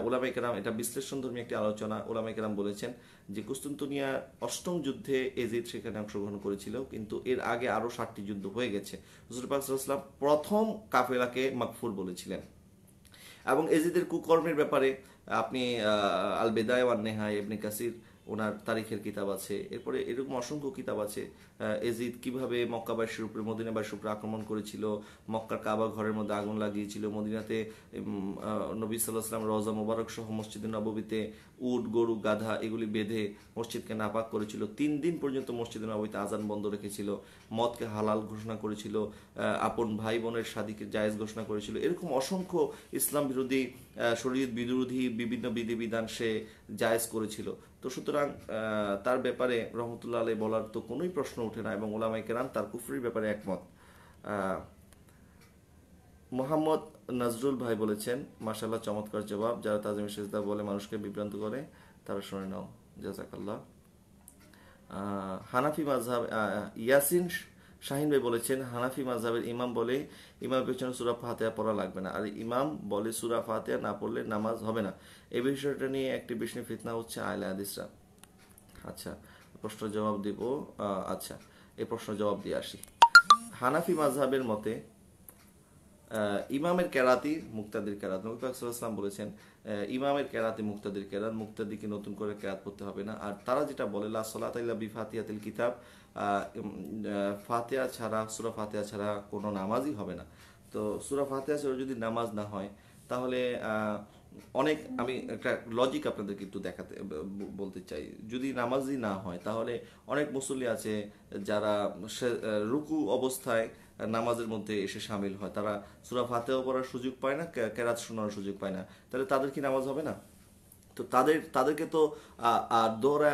উলামায়ে কেরাম, এটা বিশ্লেষণধর্মী একটি আলোচনা, উলামায়ে কেরাম বলেছেন যে কুস্তুনতুনিয়া অষ্টম যুদ্ধে এজিদ সেখানে অংশগ্রহণ করেছিল, কিন্তু এর আগে আরো 7টি যুদ্ধ হয়ে গেছে। রাসূল পাক সাল্লাল্লাহু আলাইহি ওয়াসাল্লাম প্রথম কাফেলাকে মাগফুর বলেছিলেন। এবং এজিদের কুকর্মের ব্যাপারে আপনি আল বেদায়া ওয়ান নেহায়া, ইবনে কাসির ওনার তারিখের কিতাব আছে, এরপরে এরকম অসংখ্য কিতাব আছে। এজিদ কিভাবে মক্কাবাসীর উপরে, মদিনাবাসীর উপরে আক্রমণ করেছিল, মক্কার কাবা ঘরের মধ্যে আগুন লাগিয়েছিল, মদিনাতে নবী সাল্লাল্লাহু আলাইহি ওয়াসাল্লাম রওজা মোবারক সহ মসজিদে নববীতে উট, গরু, গাধা এগুলি বেঁধে মসজিদকে নাপাক করেছিল, 3 দিন পর্যন্ত মসজিদে নববীতে আজান বন্ধ রেখেছিল, মদকে হালাল ঘোষণা করেছিল, আপন ভাই বোনের শাদীকে জায়েজ ঘোষণা করেছিল। এরকম অসংখ্য ইসলাম বিরোধী, শরীয়ত বিরোধী বিভিন্ন বিধিবিধান সে জায়েজ করেছিল। তো সুতরাং তার ব্যাপারে রহমতুল্লাহ আলাইহি বলার তো কোনোই প্রশ্ন ওঠে না, এবং উলামায়ে কেরাম তার কুফরির ব্যাপারে একমত। মোহাম্মদ নজরুল ভাই বলেছেন, মাশাআল্লাহ চমৎকার জবাব। যারা তাজিম সেজদা বলে মানুষকে বিভ্রান্ত করে, তারা শুনে নাও, জাযাকাল্লাহ। হানাফি মাযহাব, ইয়াসিন শাহিন ভাই বলেছেন, হানাফি মাযহাবের ইমাম বলে ইমামের পেছনে সূরা ফাতিহা পড়া লাগবে না, আর ইমাম বলে সূরা ফাতিহা না পড়লে নামাজ হবে না। এই বিষয়টা নিয়ে একটি বেশি ফিতনা হচ্ছে আহলে হাদিসরা। আচ্ছা, প্রশ্ন জবাব দিব। আচ্ছা, এই প্রশ্ন জবাব দিয়ে আসি। হানাফি মাযহাবের মতে ইমামের কেরাতি মুক্তাদির কেরাত, নবী পাক সাল্লাল্লাহু আলাইহি ওয়াসাল্লাম বলেছেন ইমামের কেরাতি মুক্তাদির কেরাত, মুক্তাদিকে নতুন করে কেরাত পড়তে হবে না। আর তারা যেটা বলে লা সালাতা ইল্লা বিফাতিহাতিল কিতাব, ফাতিহা ছাড়া, সূরা ফাতিহা ছাড়া কোনো নামাজই হবে না। তো সূরা ফাতিহা ছাড়া যদি নামাজ না হয়, তাহলে অনেক, আমি একটা লজিক আপনাদেরকে একটু বলতে চাই। যদি নামাজই না হয়, তাহলে অনেক মুসল্লি আছে যারা রুকু অবস্থায় নামাজের মধ্যে এসে সামিল হয়, তারা সূরা ফাতিহা পড়ার সুযোগ পায় না, কেরাত শোনার সুযোগ পায় না, তাহলে তাদের কি নামাজ হবে না? তো তাদেরকে তো আর দোহরা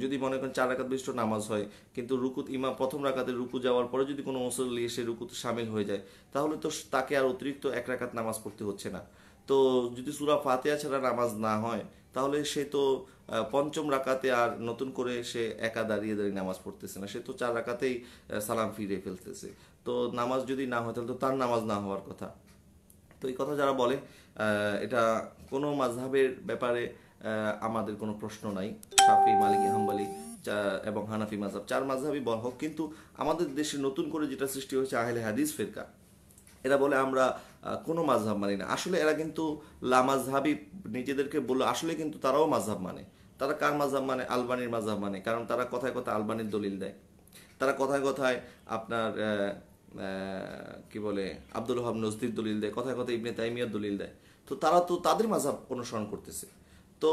যদি মনে করেন 4 রাকাত বিশিষ্ট নামাজ হয়, কিন্তু রুকুত ইমাম প্রথম রাকাতে রুকু যাওয়ার পরে যদি কোনো মুসল্লি এসে রুকুতে সামিল হয়ে যায়, তাহলে তো তাকে আর অতিরিক্ত 1 রাকাত নামাজ পড়তে হচ্ছে না। তো যদি সূরা ফাতিহা ছাড়া নামাজ না হয়, তাহলে সে তো পঞ্চম রাকাতে আর নতুন করে সে একা দাঁড়িয়ে দাঁড়িয়ে নামাজ পড়তেছে না, সে তো 4 রাকাতেই সালাম ফিরে ফেলতেছে। তো নামাজ যদি না হয় তাহলে তো তার নামাজ না হওয়ার কথা। তো এই কথা যারা বলে, এটা কোনো মাযহাবের ব্যাপারে আমাদের কোনো প্রশ্ন নাই। শাফি, মালিকি, হাম্বলি এবং হানাফি মাযহাব 4 মাযহাবই বলা হোক, কিন্তু আমাদের দেশে নতুন করে যেটা সৃষ্টি হয়েছে আহলে হাদিস ফিরকা, এরা বলে আমরা কোনো মাযহাব মানি না। আসলে এরা কিন্তু লামাযহাবি নিজেদেরকে বলে, আসলে কিন্তু তারাও মাযহাব মানে। তারা কার মাযহাব মানে? আলবানির মাযহাব মানে। কারণ তারা কথায় কথায় আলবানির দলিল দেয়, তারা কথায় কথায় আপনার কি বলে আব্দুল ওহাব নজদির দলিল দেয়, কথায় কথায় ইবনে তাইমিয়ার দলিল দেয়। তো তারা তো তাদের মাযহাব অনুসরণ করতেছে। তো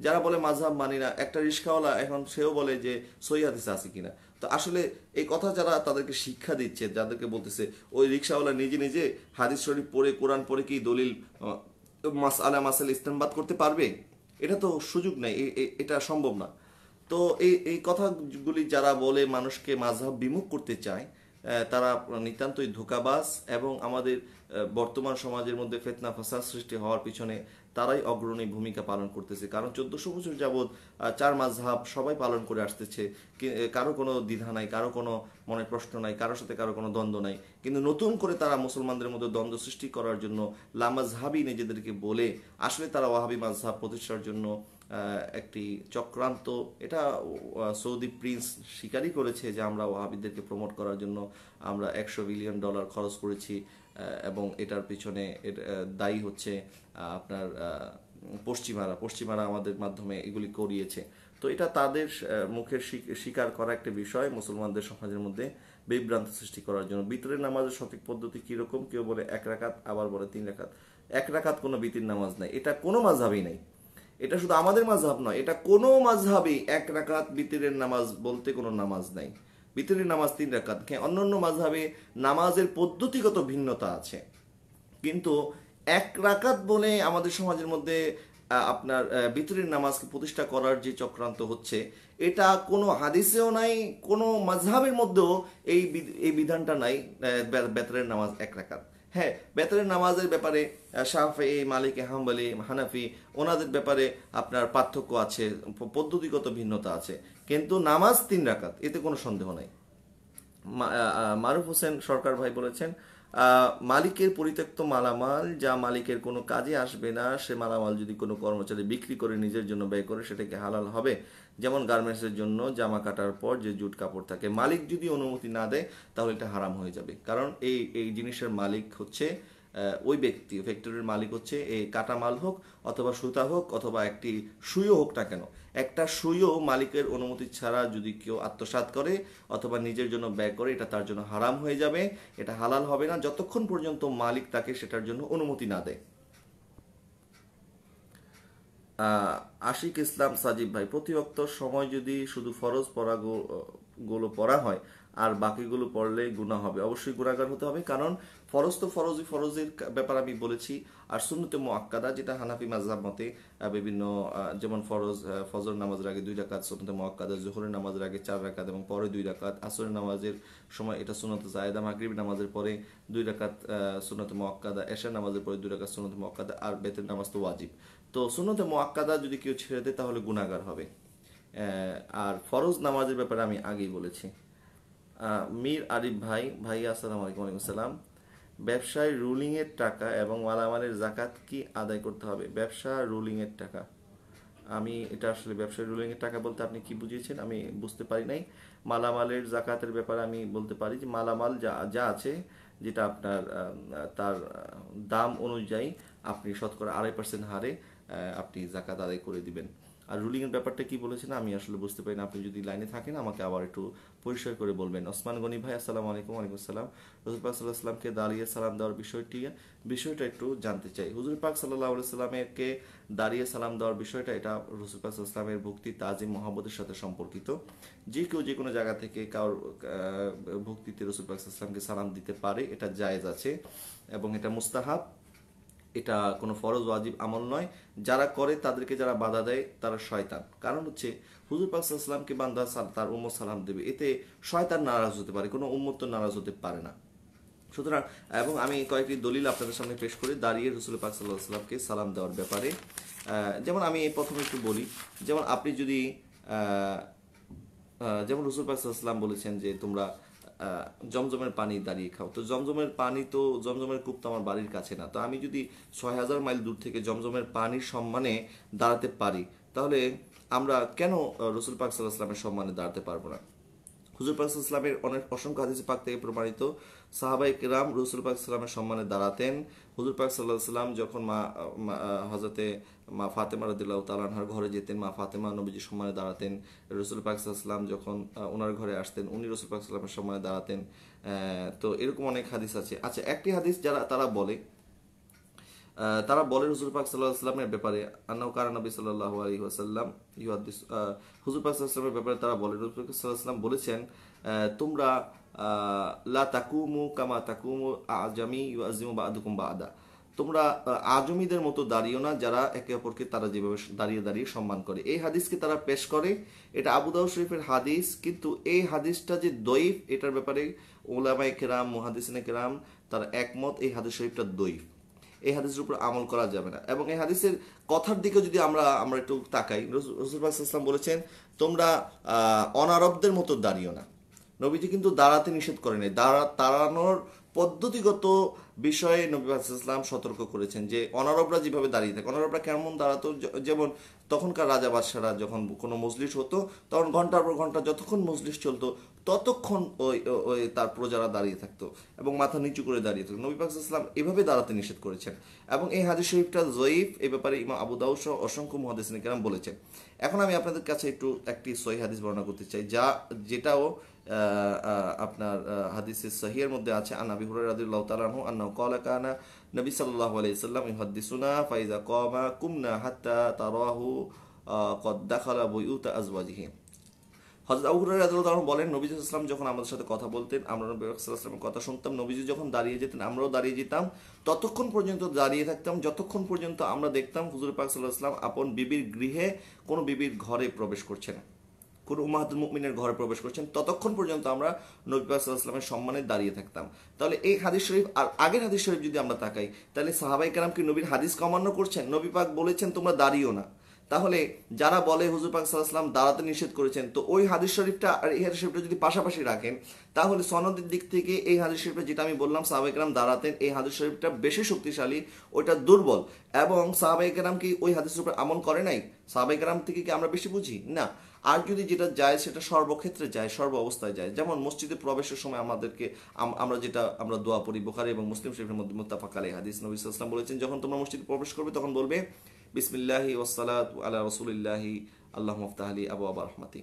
যারা বলে মাযহাব মানি না, একটা রিস্কাওয়ালা এখন সেও বলে যে সহিহ হাদিসে আছে কিনা। তো আসলে এই কথা যারা তাদেরকে শিক্ষা দিচ্ছে, যাদেরকে বলতেছে, ওই রিক্সাওয়ালা নিজে নিজে হাদিস শরীফ পড়ে, কোরআন পড়ে কি দলিল মাসআলা মাসাইল ইস্তেমবাদ করতে পারবে? এটা তো সুযোগ নেই, এটা সম্ভব না। তো এই এই কথাগুলি যারা বলে মানুষকে মাযহাব বিমুখ করতে চায়, তারা নিতান্তই ধোঁকাবাজ, এবং আমাদের বর্তমান সমাজের মধ্যে ফিতনা ফাসাদ সৃষ্টি হওয়ার পিছনে তারাই অগ্রণী ভূমিকা পালন করতেছে। কারণ 1400 বছর যাবৎ 4 মাযহাব সবাই পালন করে আসতেছে, কারো কোনো দ্বিধা নাই, কারো কোনো মনে প্রশ্ন নাই, কারোর সাথে কারো কোনো দ্বন্দ্ব নাই। কিন্তু নতুন করে তারা মুসলমানদের মধ্যে দ্বন্দ্ব সৃষ্টি করার জন্য লামাযহাবি নিজেদেরকে বলে, আসলে তারা ওয়াহাবি মাযহাব প্রতিষ্ঠার জন্য একটি চক্রান্ত। এটা সৌদি প্রিন্স স্বীকারই করেছে যে আমরা ওয়াহাবিদেরকে প্রমোট করার জন্য আমরা $100 বিলিয়ন খরচ করেছি, এবং এটার পিছনে দায়ী হচ্ছে আপনার পশ্চিমারা আমাদের মাধ্যমে এগুলি করিয়েছে। তো এটা তাদের মুখের স্বীকার করা একটা বিষয়, মুসলমানদের সমাজের মধ্যে বিভ্রান্ত সৃষ্টি করার জন্য। বিতরের নামাজের সঠিক পদ্ধতি কিরকম? কেউ বলে 1 রাকাত, আবার বলে 3 রাকাত। 1 রাকাত কোনো বিতির নামাজ নাই, এটা কোনো মাযহাবই নাই। এটা শুধু আমাদের মাযহাব নয়, এটা কোনো মাযহাবই 1 রাকাত বিতিরের নামাজ বলতে কোনো নামাজ নাই। বিতিরের নামাজ 3 রাকাত। অন্যান্য মাযহাবে নামাজের পদ্ধতিগত ভিন্নতা আছে, কিন্তু 1 রাকাত বলে আমাদের সমাজের মধ্যে আপনার বিতরের নামাজকে প্রতিষ্ঠা করার যে চক্রান্ত হচ্ছে, এটা কোনো হাদিসেও নাই, কোনো মাযহাবের মধ্যেও এই বিধানটা নাই। বেতরের নামাজ 1 রাকাত। হ্যাঁ, বেতরের নামাজের ব্যাপারে শাফি, মালিকি, হাম্বলি, হানাফি ওনাদের ব্যাপারে আপনার পার্থক্য আছে, পদ্ধতিগত ভিন্নতা আছে, কিন্তু নামাজ 3 রাকাত, এতে কোনো সন্দেহ নাই। মারুফ হোসেন সরকার ভাই বলেছেন, মালিকের পরিত্যক্ত মালামাল যা মালিকের কোনো কাজে আসবে না, সে মালামাল যদি কোনো কর্মচারী বিক্রি করে নিজের জন্য ব্যয় করে, সেটাকে হালাল হবে। যেমন গার্মেন্টসের জন্য জামা কাটার পর যে জুট কাপড় থাকে, মালিক যদি অনুমতি না দেয় তাহলে এটা হারাম হয়ে যাবে। কারণ এই এই জিনিসের মালিক হচ্ছে ওই ব্যক্তি, ফ্যাক্টরির মালিক হচ্ছে এই কাটা মাল হোক অথবা সুতা হোক অথবা একটি সুইও হোক না কেন, একটা সুইও মালিকের অনুমতি ছাড়া যদি কেউ আত্মসাৎ করে অথবা নিজের জন্য ব্যয় করে, এটা তার জন্য হারাম হয়ে যাবে, এটা হালাল হবে না যতক্ষণ পর্যন্ত মালিক তাকে সেটার জন্য অনুমতি না দেয়। আশিক ইসলাম সাজিব ভাই, প্রতি ওয়াক্ত সময় যদি শুধু ফরজ পড়া গুলো পড়া হয় আর বাকিগুলো পড়লে গুনাহ হবে? অবশ্যই গুনাহগার হতে হবে, কারণ ফরজ তো ফরজই, ফরজের ব্যাপার আমি বলেছি। আর সুন্নতে মুআক্কাদা, যেটা হানাফি মাযহাব মতে বিভিন্ন যেমন ফজর নামাজের আগে 2 রাকাত সুন্নতে মুআক্কাদা, যোহরের নামাজের আগে 4 রাকাত এবং পরে 2 রাকাত, আসরের নামাজের সময় এটা সুন্নতে জায়েদা, মাগরিব নামাজের পরে 2 রাকাত সুন্নতে মুআক্কাদা, এশার নামাজের পরে 2 রাকাত সুন্নতে মুআক্কাদা, আর বেতের নামাজ তো ওয়াজিব। তো সুন্নতে মুআক্কাদা যদি কেউ ছেড়ে দেয় তাহলে গুনাহগার হবে। আর ফরজ নামাজের ব্যাপারে আমি আগেই বলেছি। মীর আরিফ ভাই, আসসালামু আলাইকুম। ওয়ালাইকুম আসসালাম। ব্যবসায় রুলিং এর টাকা এবং মালামালের জাকাত কি আদায় করতে হবে? ব্যবসা রুলিং এর টাকা, আমি এটা আসলে ব্যবসায় রুলিং এর টাকা বলতে আপনি কি বুঝিয়েছেন আমি বুঝতে পারি নাই। মালামালের জাকাতের ব্যাপারে আমি বলতে পারি যে মালামাল যা যা আছে, যেটা আপনার তার দাম অনুযায়ী আপনি শতকরা 2.5% হারে আপনি জাকাত আদায় করে দিবেন। আর রুলিং এর ব্যাপারটা কি বলেছেন আমি আসলে বুঝতে পারি না, আপনি যদি লাইনে থাকেন আমাকে আবার একটু পরিষ্কার করে বলবেন। ওসমান গনি ভাই, আসসালামু আলাইকুম। ওয়ালাইকুম আসসালাম। হুজুর পাক সাল্লাল্লাহু আলাইহি সাল্লামকে দাঁড়িয়ে সালাম দেওয়ার বিষয়টা একটু জানতে চাই। হুজুর পাক সাল্লাল্লাহু আলাইহি সাল্লামকে দাঁড়িয়ে সালাম দেওয়ার বিষয়টা, এটা হুজুর পাক সাল্লাল্লাহু আলাইহি সাল্লামের ভক্তি, তাজিম, মহব্বতের সাথে সম্পর্কিত। যে কেউ যে কোনো জায়গা থেকে কারোর ভক্তিতে রাসূল পাক সাল্লাল্লাহু আলাইহি সাল্লামকে সালাম দিতে পারে, এটা জায়েজ আছে এবং এটা মুস্তাহাব। এটা কোনো ফরজ ওয়াজিব আমল নয়। যারা করে তাদেরকে যারা বাধা দেয় তারা শয়তান। কারণ হচ্ছে হুজুর পাক সাল্লাল্লাহু আলাইহি ওয়াসাল্লামকে বান্দা তার উম্মত সালাম দেবে, এতে শয়তান নারাজ হতে পারে, কোনো উম্মত তো নারাজ হতে পারে না। সুতরাং এবং আমি কয়েকটি দলিল আপনাদের সামনে পেশ করে দাঁড়িয়ে রসুল পাক সাল্লাল্লাহু আলাইহি ওয়াসাল্লামকে সালাম দেওয়ার ব্যাপারে। যেমন আমি প্রথমে একটু বলি, যেমন আপনি যদি যেমন রসুল পাক সাল্লাল্লাহু আলাইহি ওয়াসাল্লাম বলেছেন যে তোমরা জমজমের পানি দাঁড়িয়ে খাও। তো জমজমের পানি তো জমজমের কূপ তো আমার বাড়ির কাছে না, তো আমি যদি ৬,০০০ মাইল দূর থেকে জমজমের পানির সম্মানে দাঁড়াতে পারি, তাহলে আমরা কেন রসুল পাক সাল্লাল্লাহু আলাইহি ওয়াসাল্লামের সম্মানে দাঁড়াতে পারবো না? হুজুর পাক সাল্লাল্লাহু আলাইহি ওয়াসাল্লামের অনেক অসংখ্য হাদিস পাক থেকে প্রমাণিত সাহাবায়ে কেরাম রসুল পাক সাল্লাল্লাহু আলাইহি ওয়াসাল্লামের সম্মানে দাঁড়াতেন। হুজুর পাক সাল্লাল্লাহু আলাইহি ওয়াসাল্লাম যখন হযরতে মা ফাতেমা রাদিয়াল্লাহু তাআলা আনহার ঘরে যেতেন, মা ফাতেমা নবীজির সম্মানে দাঁড়াতেন। রসুল পাক সাল্লাল্লাহু আলাইহি ওয়াসাল্লাম যখন ওনার ঘরে আসতেন, উনি রসুল পাক সাল্লাল্লাহু আলাইহি ওয়াসাল্লামের সম্মানে দাঁড়াতেন। তো এরকম অনেক হাদিস আছে। আচ্ছা, একটি হাদিস তারা বলে হুজুর পাক সাল্লাল্লাহু আলাইহি ওয়াসাল্লামের ব্যাপারে, আন্নাহু কানা নবী সাল্লাল্লাহু আলাইহি ওয়াসাল্লাম ইউহাদ্দিস, হুজুর পাক সাল্লাল্লাহু আলাইহি ওয়াসাল্লামের ব্যাপারে তারা বলে রসুল পাক সাল্লাল্লাহু আলাইহি ওয়াসাল্লাম বলেছেন, তোমরা লা তাকুমু কামা তাকুমু আজামি ইউআযিমু বা'দুকুম বা'দা, তোমরা আজমিদের মতো দাঁড়িও না, যারা একে অপরকে তারা যেভাবে দাঁড়িয়ে দাঁড়িয়ে সম্মান করে। এই হাদিসকে তারা পেশ করে, এটা আবু দাউদ শরীফের হাদিস, কিন্তু এই হাদিসটা যে দঈফ এটার ব্যাপারে উলামায়ে কেরাম মুহাদ্দিসিনে কেরাম তারা একমত, এই হাদিস শরীফটা দঈফ, এই হাদিসের উপর আমল করা যাবে না। এবং এই হাদিসের কথার দিকে যদি আমরা একটু তাকাই, রাসূল পাক সাল্লাল্লাহু আলাইহি ওয়াসাল্লাম বলেছেন তোমরা অনারবদের মতো দাঁড়িও না। নবীজি কিন্তু দাঁড়াতে নিষেধ করেনি, দাঁড়ানোর পদ্ধতিগত বিষয়ে নবী পাক সাল্লাল্লাহু আলাইহি ওয়াসাল্লাম সতর্ক করেছেন যে অনারবরা যেভাবে দাঁড়িয়ে থাকে, অনারবরা কেমন দাঁড়াতো, যেমন তখনকার রাজা বাদশারা যখন কোনো মজলিস হতো, তখন ঘন্টার পর ঘন্টা যতক্ষণ মজলিস চলতো ততক্ষণ ওই ওই তার প্রজারা দাঁড়িয়ে থাকতো এবং মাথা নিচু করে দাঁড়িয়ে থাকতো। নবী পাক সাল্লাল্লাহু আলাইহি ওয়াসাল্লাম এভাবে দাঁড়াতে নিষেধ করেছেন এবং এই হাদিস শরীফটা যঈফ, এই ব্যাপারে ইমাম আবু দাউদ সহ অসংখ্য মুহাদ্দিসিন কেরাম বলেছেন। এখন আমি আপনাদের কাছে একটি সহিহ হাদিস বর্ণনা করতে চাই, যেটাও আপনার হাদিসের সহিহের মধ্যে আছে। আন আবি হুরায়রা রাদিয়াল্লাহু তাআলা আনহু আন্নাহু ক্বালা কানা নবী সাল্লাল্লাহু আলাইহি ওয়াসাল্লাম ইউহাদ্দিসুনা ফাইজা কামা কুমনা হাত্তা তারাহু ক্বাদ দাখালা বুয়ুতা আজওয়াজিহি। হযরত আবু হুরায়রা রাদিয়াল্লাহু তাআলা বলেন, নবী সাল্লাল্লাহু আলাইহি ওয়াসাল্লাম যখন আমাদের সাথে কথা বলতেন, আমরা নবী সাল্লাল্লাহু আলাইহি ওয়াসাল্লামের কথা শুনতাম। নবীজি যখন দাঁড়িয়ে যেতেন, আমরাও দাঁড়িয়ে যেতাম, ততক্ষণ পর্যন্ত দাঁড়িয়ে থাকতাম যতক্ষণ পর্যন্ত আমরা দেখতাম হুজুর পাক সাল্লাল্লাহু আলাইহি ওয়াসাল্লাম আপন বিবির গৃহে কোনো বিবির ঘরে প্রবেশ করছেন, কোন উম্মাহাতুল মুমিনের ঘরে প্রবেশ করছেন, ততক্ষণ পর্যন্ত আমরা নবী পাক সাল্লাল্লাহু আলাইহি ওয়াসাল্লামের সম্মানে দাঁড়িয়ে থাকতাম। তাহলে এই হাদিস শরীফ আর আগের হাদিস শরীফ যদি আমরা তাকাই, তাহলে সাহাবায়ে কেরাম কি নবীর হাদিস অমান্য করছেন? নবী পাক বলেছেন তোমরা দাঁড়িও না। তাহলে যারা বলে হুজুর পাক সাল্লাল্লাহু আলাইহি ওয়াসাল্লাম দাঁড়াতে নিষেধ করেছেন, তো ওই হাদিস শরীফটা আর এই হাদিস শরীফটা যদি পাশাপাশি রাখেন, তাহলে সনদের দিক থেকে এই হাদিস শরীফটা যেটা আমি বললাম সাহাবায়ে কেরাম দাঁড়াতেন, এই হাদিস শরীফটা বেশি শক্তিশালী, ওইটা দুর্বল। এবং সাহাবায়ে কেরাম কি ওই হাদিসের উপর আমল করে নাই? সাহাবায়ে কেরাম থেকে কি আমরা বেশি বুঝি? না। আর যদি যেটা যায় সেটা সর্বক্ষেত্রে যায়, সর্ব অবস্থায় যায়। যেমন মসজিদে প্রবেশের সময় আমরা দোয়া পড়ি, বুখারী এবং মুসলিম শরীফের মধ্যে মুত্তাফাক আলাইহি হাদিস। নবী সাল্লাল্লাহু আলাইহি ওয়াসাল্লাম বলেছেন, যখন তোমরা মসজিদে প্রবেশ করবে তখন বলবে বিসমিল্লাহি ওয়াসসালাতু আলা রাসূলিল্লাহি আল্লাহুম্মা ইফতাহ লি আবওয়াবা রাহমাতি।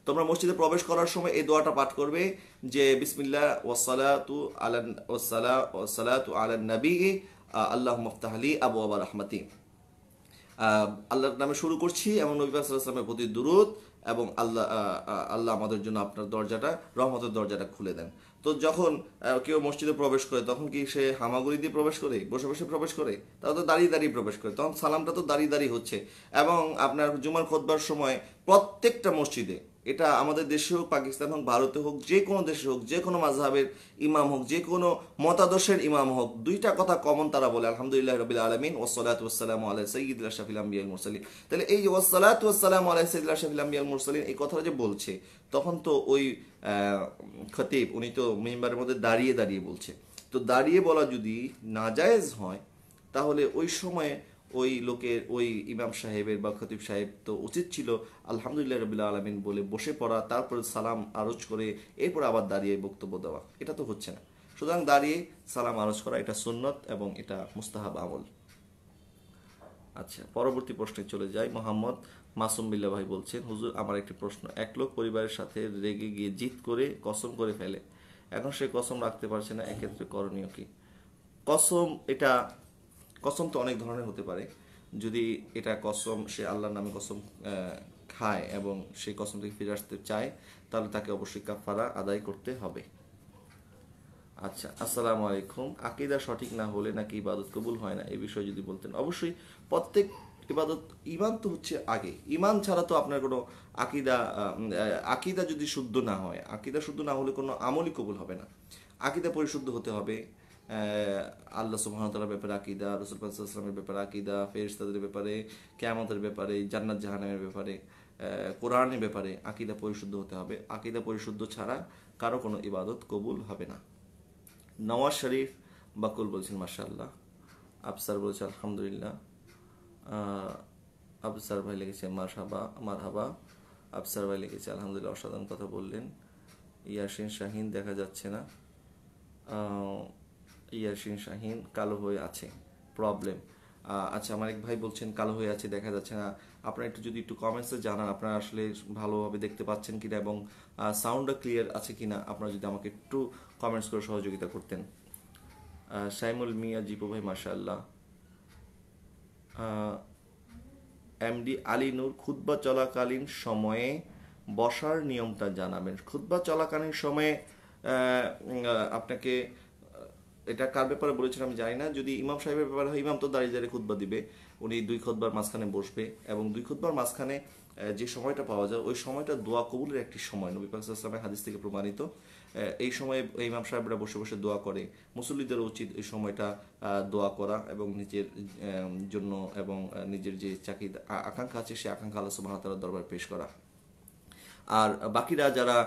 তোমরা মসজিদে প্রবেশ করার সময় এই দোয়াটা পাঠ করবে যে বিসমিল্লাহ ওয়াসসালাতু আলা নবী আল্লাহুম্মা ইফতাহ লি আবওয়াবা রাহমাতি। আল্লাহর নামে শুরু করছি এবং নবী পাক সাল্লাল্লাহু আলাইহি ওয়াসাল্লামের প্রতি দুরূদ, এবং আল্লাহ আমাদের জন্য আপনার দরজাটা, রহমতের দরজাটা খুলে দেন। তো যখন কেউ মসজিদে প্রবেশ করে তখন কি সে হামাগুড়ি দিয়ে প্রবেশ করে, বসে বসে প্রবেশ করে? তারা তো দাঁড়িয়ে দাঁড়িয়ে প্রবেশ করে, তখন সালামটা তো দাঁড়িয়ে দাঁড়িয়ে হচ্ছে। এবং আপনার জুমার খুতবার সময় প্রত্যেকটা মসজিদে, এটা আমাদের দেশে হোক, পাকিস্তান হোক, ভারতে হোক, যে কোনো দেশে হোক, যে কোনো মাযহাবের ইমাম হোক, যে কোনো মতাদর্শের ইমাম হোক, দুইটা কথা কমন তারা বলে, আলহামদুলিল্লাহ রাব্বিল আলামিন ওয়াসসালাতু ওয়াসসালামু আলা সাইয়্যিদিল আশরাফিল আমবিয়া ওয়াল মুরসালিন। তাহলে এই যে ওয়াসসালাতু ওয়াসসালামু আলা সাইয়্যিদিল আশরাফিল আমবিয়া ওয়াল মুরসালিন, এই কথাটা যে বলছে, তখন তো ওই খতিব উনি তো মিম্বারের মধ্যে দাঁড়িয়ে দাঁড়িয়ে বলছে। তো দাঁড়িয়ে বলা যদি নাজায়েজ হয়, তাহলে ওই সময়ে ওই লোকের, ওই ইমাম সাহেবের বা খতিব সাহেব তো উচিত ছিল আলহামদুলিল্লাহ রাব্বিল আলামিন বলে বসে পড়া, তারপরে সালাম আরজ করে এরপর আবার দাঁড়িয়ে বক্তব্য দেওয়া। এটা তো হচ্ছে না। সুতরাং দাঁড়িয়ে সালাম আরজ করা এটা সুন্নত এবং এটা মুস্তাহাব আমল। আচ্ছা, পরবর্তী প্রশ্নে চলে যাই। মোহাম্মদ মাসুম বিল্লাহ ভাই বলছেন, হুজুর আমার একটি প্রশ্ন, এক লোক পরিবারের সাথে রেগে গিয়ে জিদ করে কসম করে ফেলে, এখন সে কসম রাখতে পারছে না, এক্ষেত্রে করণীয় কি? কসম তো অনেক ধরনের হতে পারে। যদি এটা কসম, সে আল্লাহর নামে কসম খায় এবং সেই কসম থেকে ফিরে আসতে চায়, তাহলে তাকে অবশ্যই কাফারা আদায় করতে হবে। আচ্ছা, আসসালামু আলাইকুম। আকীদা সঠিক না হলে নাকি ইবাদত কবুল হয় না, এই বিষয়ে যদি বলতেন। অবশ্যই প্রত্যেক ইবাদত, ইমান তো হচ্ছে আগে, ইমান ছাড়া তো আপনার কোনো আকীদা আকীদা যদি শুদ্ধ না হয়, আকীদা শুদ্ধ না হলে কোনো আমলই কবুল হবে না। আকীদা পরিশুদ্ধ হতে হবে। আল্লাহ সুবহানাহু ওয়া তাআলার ব্যাপারে আকীদা, রাসূল পাক সাল্লাল্লাহু আলাইহি ওয়াসাল্লামের ব্যাপারে আকীদা, ফেরেশতাদের ব্যাপারে, কিয়ামতের ব্যাপারে, জান্নাত জাহান্নামের ব্যাপারে, কোরআনের ব্যাপারে আকীদা পরিশুদ্ধ হতে হবে। আকীদা পরিশুদ্ধ ছাড়া কারো কোনো ইবাদত কবুল হবে না। নওয়াজ শরীফ বাকুল বলছেন মাশাআল্লাহ। আফসার বলছে আলহামদুলিল্লাহ। আহ, আফসার ভাই লিখেছে মারহাবা মারহাবা। আফসার ভাই লিখেছে আলহামদুলিল্লাহ, অসাধারণ কথা বললেন। ইয়াসিন শাহিন দেখা যাচ্ছে না। আহ, ইয়াসিন শাহিন কালো হয়ে আছে, প্রবলেম। আচ্ছা, আমার এক ভাই বলছেন কালো হয়ে আছে, দেখা যাচ্ছে না। আপনারা একটু যদি একটু কমেন্টসে জানান আপনারা আসলে ভালোভাবে দেখতে পাচ্ছেন কিনা এবং সাউন্ডটা ক্লিয়ার আছে কিনা, আপনারা যদি আমাকে একটু কমেন্টস করে সহযোগিতা করতেন। সাইমুল মিয়া জিপু ভাই মাশাআল্লাহ। এমডি আলী নূর, খুতবা চলাকালীন সময়ে বসার নিয়মটা জানাবেন। খুতবা চলাকালীন সময়ে আপনাকে এটা কার ব্যাপারে বলেছেন আমি জানি না। যদি ইমাম সাহেবের ব্যাপারে হয়, ইমাম তো দাঁড়িয়ে দাঁড়িয়ে খুতবা দিবে, উনি দুই খুতবার মাঝখানে বসবে এবং দুই খুতবার মাঝখানে যে সময়টা পাওয়া যায় ওই সময়টা দোয়া কবুলের একটি সময়, নবী পাক সাল্লাল্লাহু আলাইহি ওয়াসাল্লামের হাদিস থেকে প্রমাণিত। এই সময়ে ইমাম সাহেবরা বসে বসে দোয়া করে, মুসল্লিদের উচিত এই সময়টা দোয়া করা এবং নিজের জন্য এবং নিজের যে চাকরির আকাঙ্ক্ষা আছে সেই আকাঙ্ক্ষা আল্লাহ সুবহানাহু ওয়া তাআলার দরবারে পেশ করা। আর বাকিরা যারা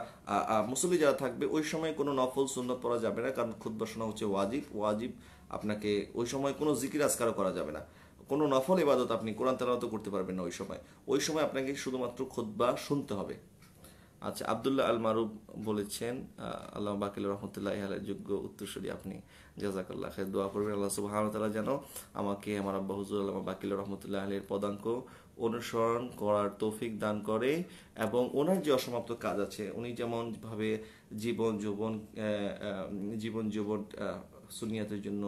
মুসল্লি যারা থাকবে ওই সময় কোনো নফল সুন্নত পড়া যাবে না, কারণ খুতবা শোনা হচ্ছে ওয়াজিব। ওয়াজিব আপনাকে ওই সময় কোনো জিকির আজকারও করা যাবে না, কোনো নফল ইবাদত আপনি কোরআন তেলাওয়াতও করতে পারবেন না ওই সময়। ওই সময় আপনাকে শুধুমাত্র খুতবা শুনতে হবে। আচ্ছা, আব্দুল্লাহ আল মারুফ বলেছেন আল্লাহ বাকিল রহমতুল্লাহ আলাইহির যোগ্য উত্তরসূরি আপনি, জাযাকাল্লাহ খাইর। দোয়া করবেন আল্লাহ সুবহানাহু ওয়া তাআলা যেন আমাকে আমার আব্বা হুজুর আল্লামা বাকিল রহমতুল্লাহ আলাইহির পদাঙ্ক অনুসরণ করার তৌফিক দান করে এবং ওনার যে অসমাপ্ত কাজ আছে, উনি যেমন ভাবে জীবন যৌবন জীবন যৌবন সুনিয়াতের জন্য,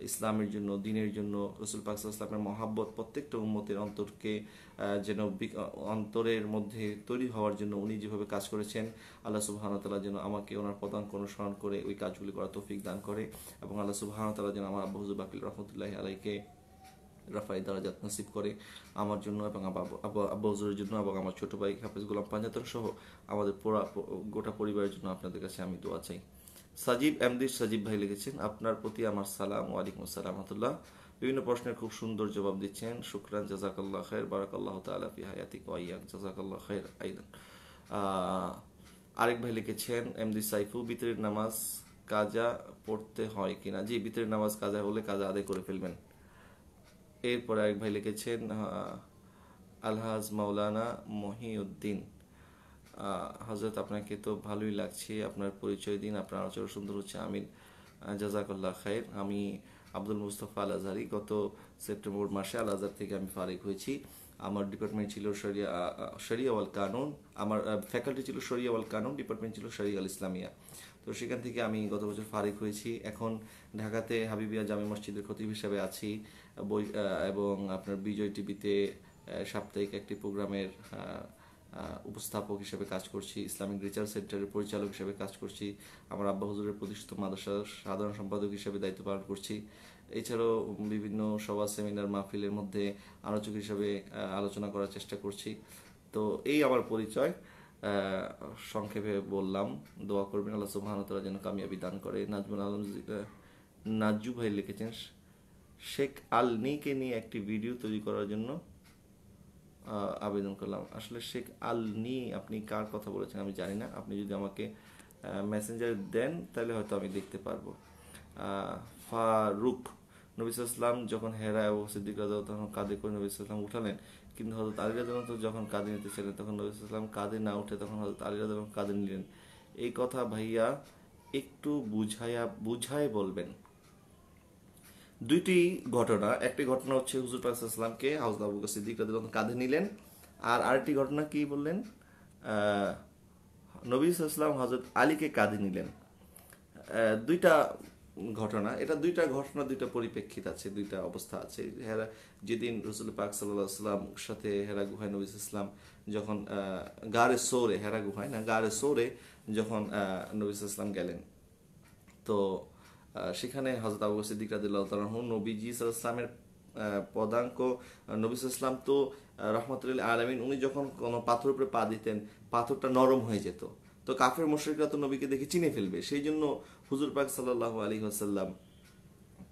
ইসলামের জন্য, দিনের জন্য, রসুল পাক সাল্লাল্লাহু আলাইহি ওয়াসাল্লামের মহাব্বত প্রত্যেকটা উম্মতের অন্তরকে যেন অন্তরের মধ্যে তৈরি হওয়ার জন্য উনি যেভাবে কাজ করেছেন, আল্লাহ সুবহানাহু ওয়া তাআলা যেন আমাকে ওনার পদাঙ্ক অনুসরণ করে ওই কাজগুলি করার তৌফিক দান করে এবং আল্লাহ সুবহানাহু ওয়া তাআলা যেন আমার আব্বু হুজুর বাকিল রহমতুল্লাহি আলাইহিকে রাফাই দারাজাত নসিব করে আমার জন্য এবং আব্বা হুজুরের জন্য এবং আমার ছোট ভাই হাফেজ গোলাম পাঞ্জাতন সহ আমাদের গোটা পরিবারের জন্য আপনাদের কাছে আমি দোয়া চাই। সাজিব এমডি সাজিব ভাই লিখেছেন, আপনার প্রতি আমার সালাম। ওয়ালাইকুম আসসালাম রাহমাতুল্লাহ। বিভিন্ন প্রশ্নের খুব সুন্দর জবাব দিচ্ছেন, শুকরান, জাযাকাল্লাহ খাইর, বারাকাল্লাহু তাআলা ফি হায়াতিক ওয়া ইয়াক, জাযাকাল্লাহ খাইর আইদান। আরেক ভাই লিখেছেন এমডি সাইফু, বিতরের নামাজ কাজা পড়তে হয় কিনা? জি, বিতরের নামাজ কাজা হলে কাজা আদায় করে ফেলবেন। এরপরে আরেক ভাই লিখেছেন আলহাজ মাওলানা মহিউদ্দিন, হজরত আপনাকে তো ভালোই লাগছে, আপনার পরিচয় দিন, আপনার আলোচনা সুন্দর হচ্ছে। আমিন, জাযাকাল্লাহ খাইর। আমি আব্দুল মুস্তফা আল আজহারি, গত সেপ্টেম্বর মাসে আল আজহার থেকে আমি ফারিক হয়েছি। আমার ডিপার্টমেন্ট ছিল শরিয়া ওয়াল কানুন, আমার ফ্যাকাল্টি ছিল শরিয়া ওয়াল কানুন, ডিপার্টমেন্ট ছিল শরিয়া আল ইসলামিয়া। তো সেখান থেকে আমি গত বছর ফারিক হয়েছি। এখন ঢাকাতে হাবিবিয়া জামে মসজিদের খতিব হিসাবে আছি এবং আপনার বিজয় টিভিতে সাপ্তাহিক একটি প্রোগ্রামের উপস্থাপক হিসেবে কাজ করছি, ইসলামিক রিসার্চ সেন্টারের পরিচালক হিসেবে কাজ করছি, আমার আব্বা হুজুরের প্রতিষ্ঠিত মাদ্রাসার সাধারণ সম্পাদক হিসেবে দায়িত্ব পালন করছি। এছাড়াও বিভিন্ন সভা, সেমিনার, মাহফিলের মধ্যে আলোচক হিসেবে আলোচনা করার চেষ্টা করছি। তো এই আমার পরিচয়, সংক্ষেপে বললাম। দোয়া করবেন আল্লাহ সুবহানাহু ওয়া তাআলা যেন কামিয়াবি দান করে। নাজমুল আলম নাজু ভাই লিখেছেন, শেখ আল নিকে নিয়ে একটি ভিডিও তৈরি করার জন্য আবেদন করলাম। আসলে শেখ আল নি আপনি কার কথা বলেছেন আমি জানি না, আপনি যদি আমাকে মেসেঞ্জারে দেন তাহলে হয়তো আমি দেখতে পারবো। ফারুক, নবী সাল্লাল্লাহু আলাইহি ওয়াসাল্লাম যখন হেরা এবং সিদ্দিক রাদিয়াল্লাহু তখন কাঁধে করে নবী সাল্লাল্লাহু আলাইহি ওয়াসাল্লাম উঠালেন, কিন্তু হযরত আলী রাদিয়াল্লাহু আনহু যখন কাঁধে নিতে ছিলেন তখন নবী সাল্লাল্লাহু আলাইহি ওয়াসাল্লাম কাঁধে না উঠে তখন হযরত আলী রাদিয়াল্লাহু আনহু কাঁধে নিলেন। এই কথা ভাইয়া একটু বুঝায় বলবেন। দুইটি ঘটনা, একটি ঘটনা হচ্ছে হুজুর পাক সাল্লাল্লাহু আলাইহি ওয়াসাল্লামকে হযরত আবু বকর সিদ্দিক রাদিয়াল্লাহু আনহু কাঁধে নিলেন, আর আরেকটি ঘটনা কি বললেন, নবী সাল্লাল্লাহু আলাইহি ওয়াসাল্লাম হযরত আলীকে কাঁধে নিলেন। দুইটা ঘটনা, এটা দুইটা ঘটনা, দুইটা পরিপ্রেক্ষিত আছে, দুইটা অবস্থা আছে। হেরা যেদিন রসুল পাক সাল্লাল্লাহু আলাইহি ওয়াসাল্লাম সাথে হেরা গুহায় নবী সাল্লাল্লাহু আলাইহি ওয়াসাল্লাম যখন গারে সৌরে, হেরা গুহায় না গারে সৌরে যখন নবী সাল্লাল্লাহু আলাইহি ওয়াসাল্লাম গেলেন, তো সেখানে হযরত আবু বকর সিদ্দিক রাদিয়াল্লাহু তাআলা আনহু নবীজি সাল্লাল্লাহু আলাইহি ওয়াসাল্লামের পদাঙ্ক নবী সাল্লাল্লাহু আলাইহি ওয়াসাল্লাম তো রাহমাতুল আলামিন, উনি যখন কোনো পাথরের উপরে পা দিতেন পাথরটা নরম হয়ে যেত। তো কাফের মুশরিকরা তো নবীকে দেখে চিনে ফেলবে, সেই জন্য হুজুর পাক সাল্লাল্লাহু আলাইহি ওয়াসাল্লাম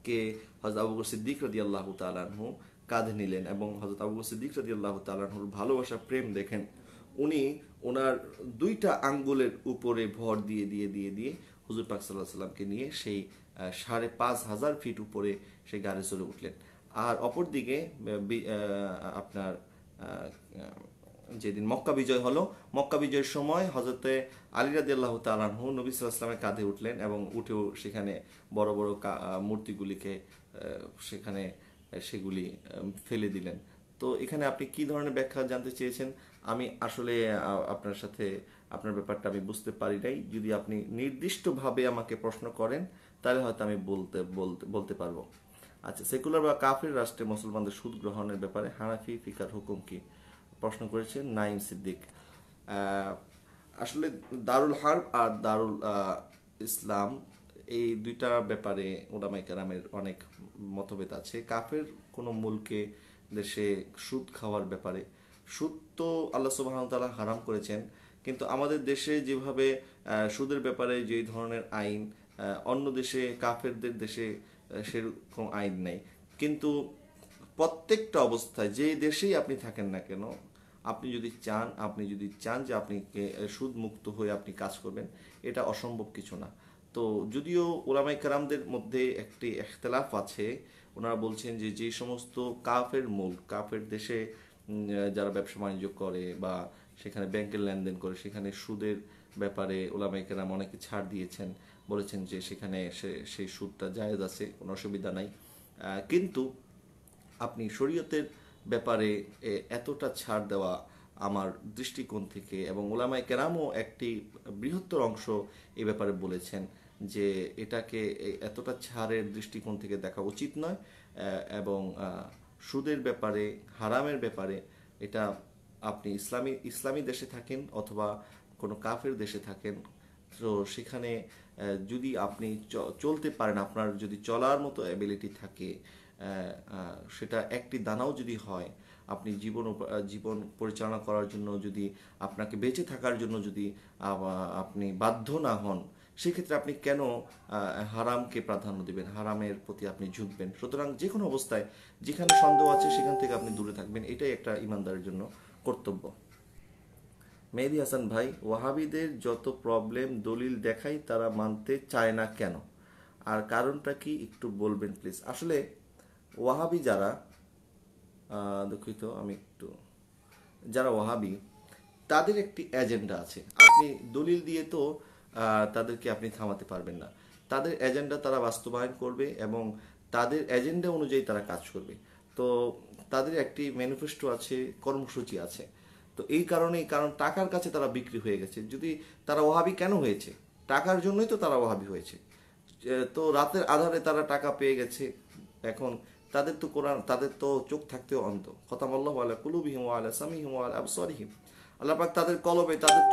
কে হযরত আবু বকর সিদ্দিক রাদিয়াল্লাহু তাআলা আনহু কাঁধে নিলেন এবং হযরত আবু বকর সিদ্দিক রাদিয়াল্লাহু তাআলা আনহুর ভালোবাসা প্রেম দেখেন উনি ওনার দুইটা আঙ্গুলের উপরে ভর দিয়ে দিয়ে দিয়ে দিয়ে হুজুর পাক সাল্লাল্লাহু আলাইহি সাল্লামকে নিয়ে সেই 5,500 ফিট উপরে সেই গাড়ি চলে উঠলেন। আর অপরদিকে আপনার যেদিন মক্কা বিজয় হলো, মক্কা বিজয়ের সময় হযরতে আলী রাদিয়াল্লাহু তাআলা আনহু নবী সাল্লাল্লাহু আলাইহি ওয়াসাল্লামের কাঁধে উঠলেন এবং উঠেও সেখানে বড় বড় মূর্তিগুলিকে সেখানে সেগুলি ফেলে দিলেন। তো এখানে আপনি কি ধরনের ব্যাখ্যা জানতে চেয়েছেন? আমি আসলে আপনার সাথে আপনার ব্যাপারটা আমি বুঝতে পারি নাই। যদি আপনি নির্দিষ্টভাবে আমাকে প্রশ্ন করেন তাহলে হয়তো আমি বলতে পারবো। আচ্ছা, সেকুলার বা কাফির রাষ্ট্রে মুসলমানদের সুদ গ্রহণের ব্যাপারে হানাফি ফিকার হুকুম কি, প্রশ্ন করেছেন নাইম সিদ্দিক। আসলে দারুল হার্ব আর দারুল ইসলাম এই দুইটা ব্যাপারে উলামায়ে কেরামের অনেক মতভেদ আছে। কাফের কোনো মুলকে দেশে সুদ খাওয়ার ব্যাপারে, সুদ তো আল্লাহ সুবহানাহু ওয়া তাআলা হারাম করেছেন, কিন্তু আমাদের দেশে যেভাবে সুদের ব্যাপারে যে ধরনের আইন, অন্য দেশে কাফেরদের দেশে সেরকম আইন নেই। কিন্তু প্রত্যেকটা অবস্থায় যে দেশেই আপনি থাকেন না কেন, আপনি যদি চান যে আপনি সুদ মুক্ত হয়ে আপনি কাজ করবেন, এটা অসম্ভব কিছু না। তো যদিও উলামায়ে কেরামদের মধ্যে একটি ইখতিলাফ আছে, ওনারা বলছেন যে যে সমস্ত কাফের দেশে যারা ব্যবসা বাণিজ্য করে বা সেখানে ব্যাংকের লেনদেন করে, সেখানে সুদের ব্যাপারে উলামায়ে কেরাম অনেকে ছাড় দিয়েছেন, বলেছেন যে সেখানে সেই সুদটা জায়েজ আছে, কোনো অসুবিধা নাই। কিন্তু আপনি শরীয়তের ব্যাপারে এতটা ছাড় দেওয়া আমার দৃষ্টিকোণ থেকে, এবং উলামায়ে কেরামও একটি বৃহত্তর অংশ এই ব্যাপারে বলেছেন যে এটাকে এতটা ছাড়ের দৃষ্টিকোণ থেকে দেখা উচিত নয়। এবং সুদের ব্যাপারে, হারামের ব্যাপারে, এটা আপনি ইসলামী দেশে থাকেন অথবা কোনো কাফের দেশে থাকেন, তো সেখানে যদি আপনি চলতে পারেন, আপনার যদি চলার মতো অ্যাবিলিটি থাকে, সেটা একটি দানাও যদি হয়, আপনি জীবন পরিচালনা করার জন্য, যদি আপনাকে বেঁচে থাকার জন্য যদি আপনি বাধ্য না হন, সেক্ষেত্রে আপনি কেন হারামকে প্রাধান্য দিবেন, হারামের প্রতি আপনি ঝুঁকবেন? সুতরাং যে কোনো অবস্থায় যেখানে সন্দেহ আছে সেখান থেকে আপনি দূরে থাকবেন, এটাই একটা ইমানদারের জন্য কর্তব্য। মেহেদী হাসান ভাই, ওয়াহাবিদের যত প্রবলেম দলিল দেখাই তারা মানতে চায় না কেন, আর কারণটা কি একটু বলবেন প্লিজ? আসলে ওয়াহাবি যারা, দুঃখিত আমি একটু, যারা ওয়াহাবি তাদের একটি এজেন্ডা আছে। আপনি দলিল দিয়ে তো তাদেরকে আপনি থামাতে পারবেন না। তাদের এজেন্ডা তারা বাস্তবায়ন করবে এবং তাদের এজেন্ডা অনুযায়ী তারা কাজ করবে। তো তাদের একটি ম্যানিফেস্টো আছে, কর্মসূচি আছে। তো এই কারণ টাকার কাছে তারা বিক্রি হয়ে গেছে। যদি তারা ওয়াহাবি কেন হয়েছে? টাকার জন্যই তো তারা ওয়াহাবি হয়েছে। তো রাতের আধারে তারা টাকা পেয়ে গেছে, এখন তাদের তো চোখ থাকতেও অন্ধ। খতামাল্লাহু আলা কুলুবিহিম ওয়া আলা সামিহিম ওয়া আলা আবসারিহিম। আল্লাহ পাক তাদের কলবে, তাদের চোখ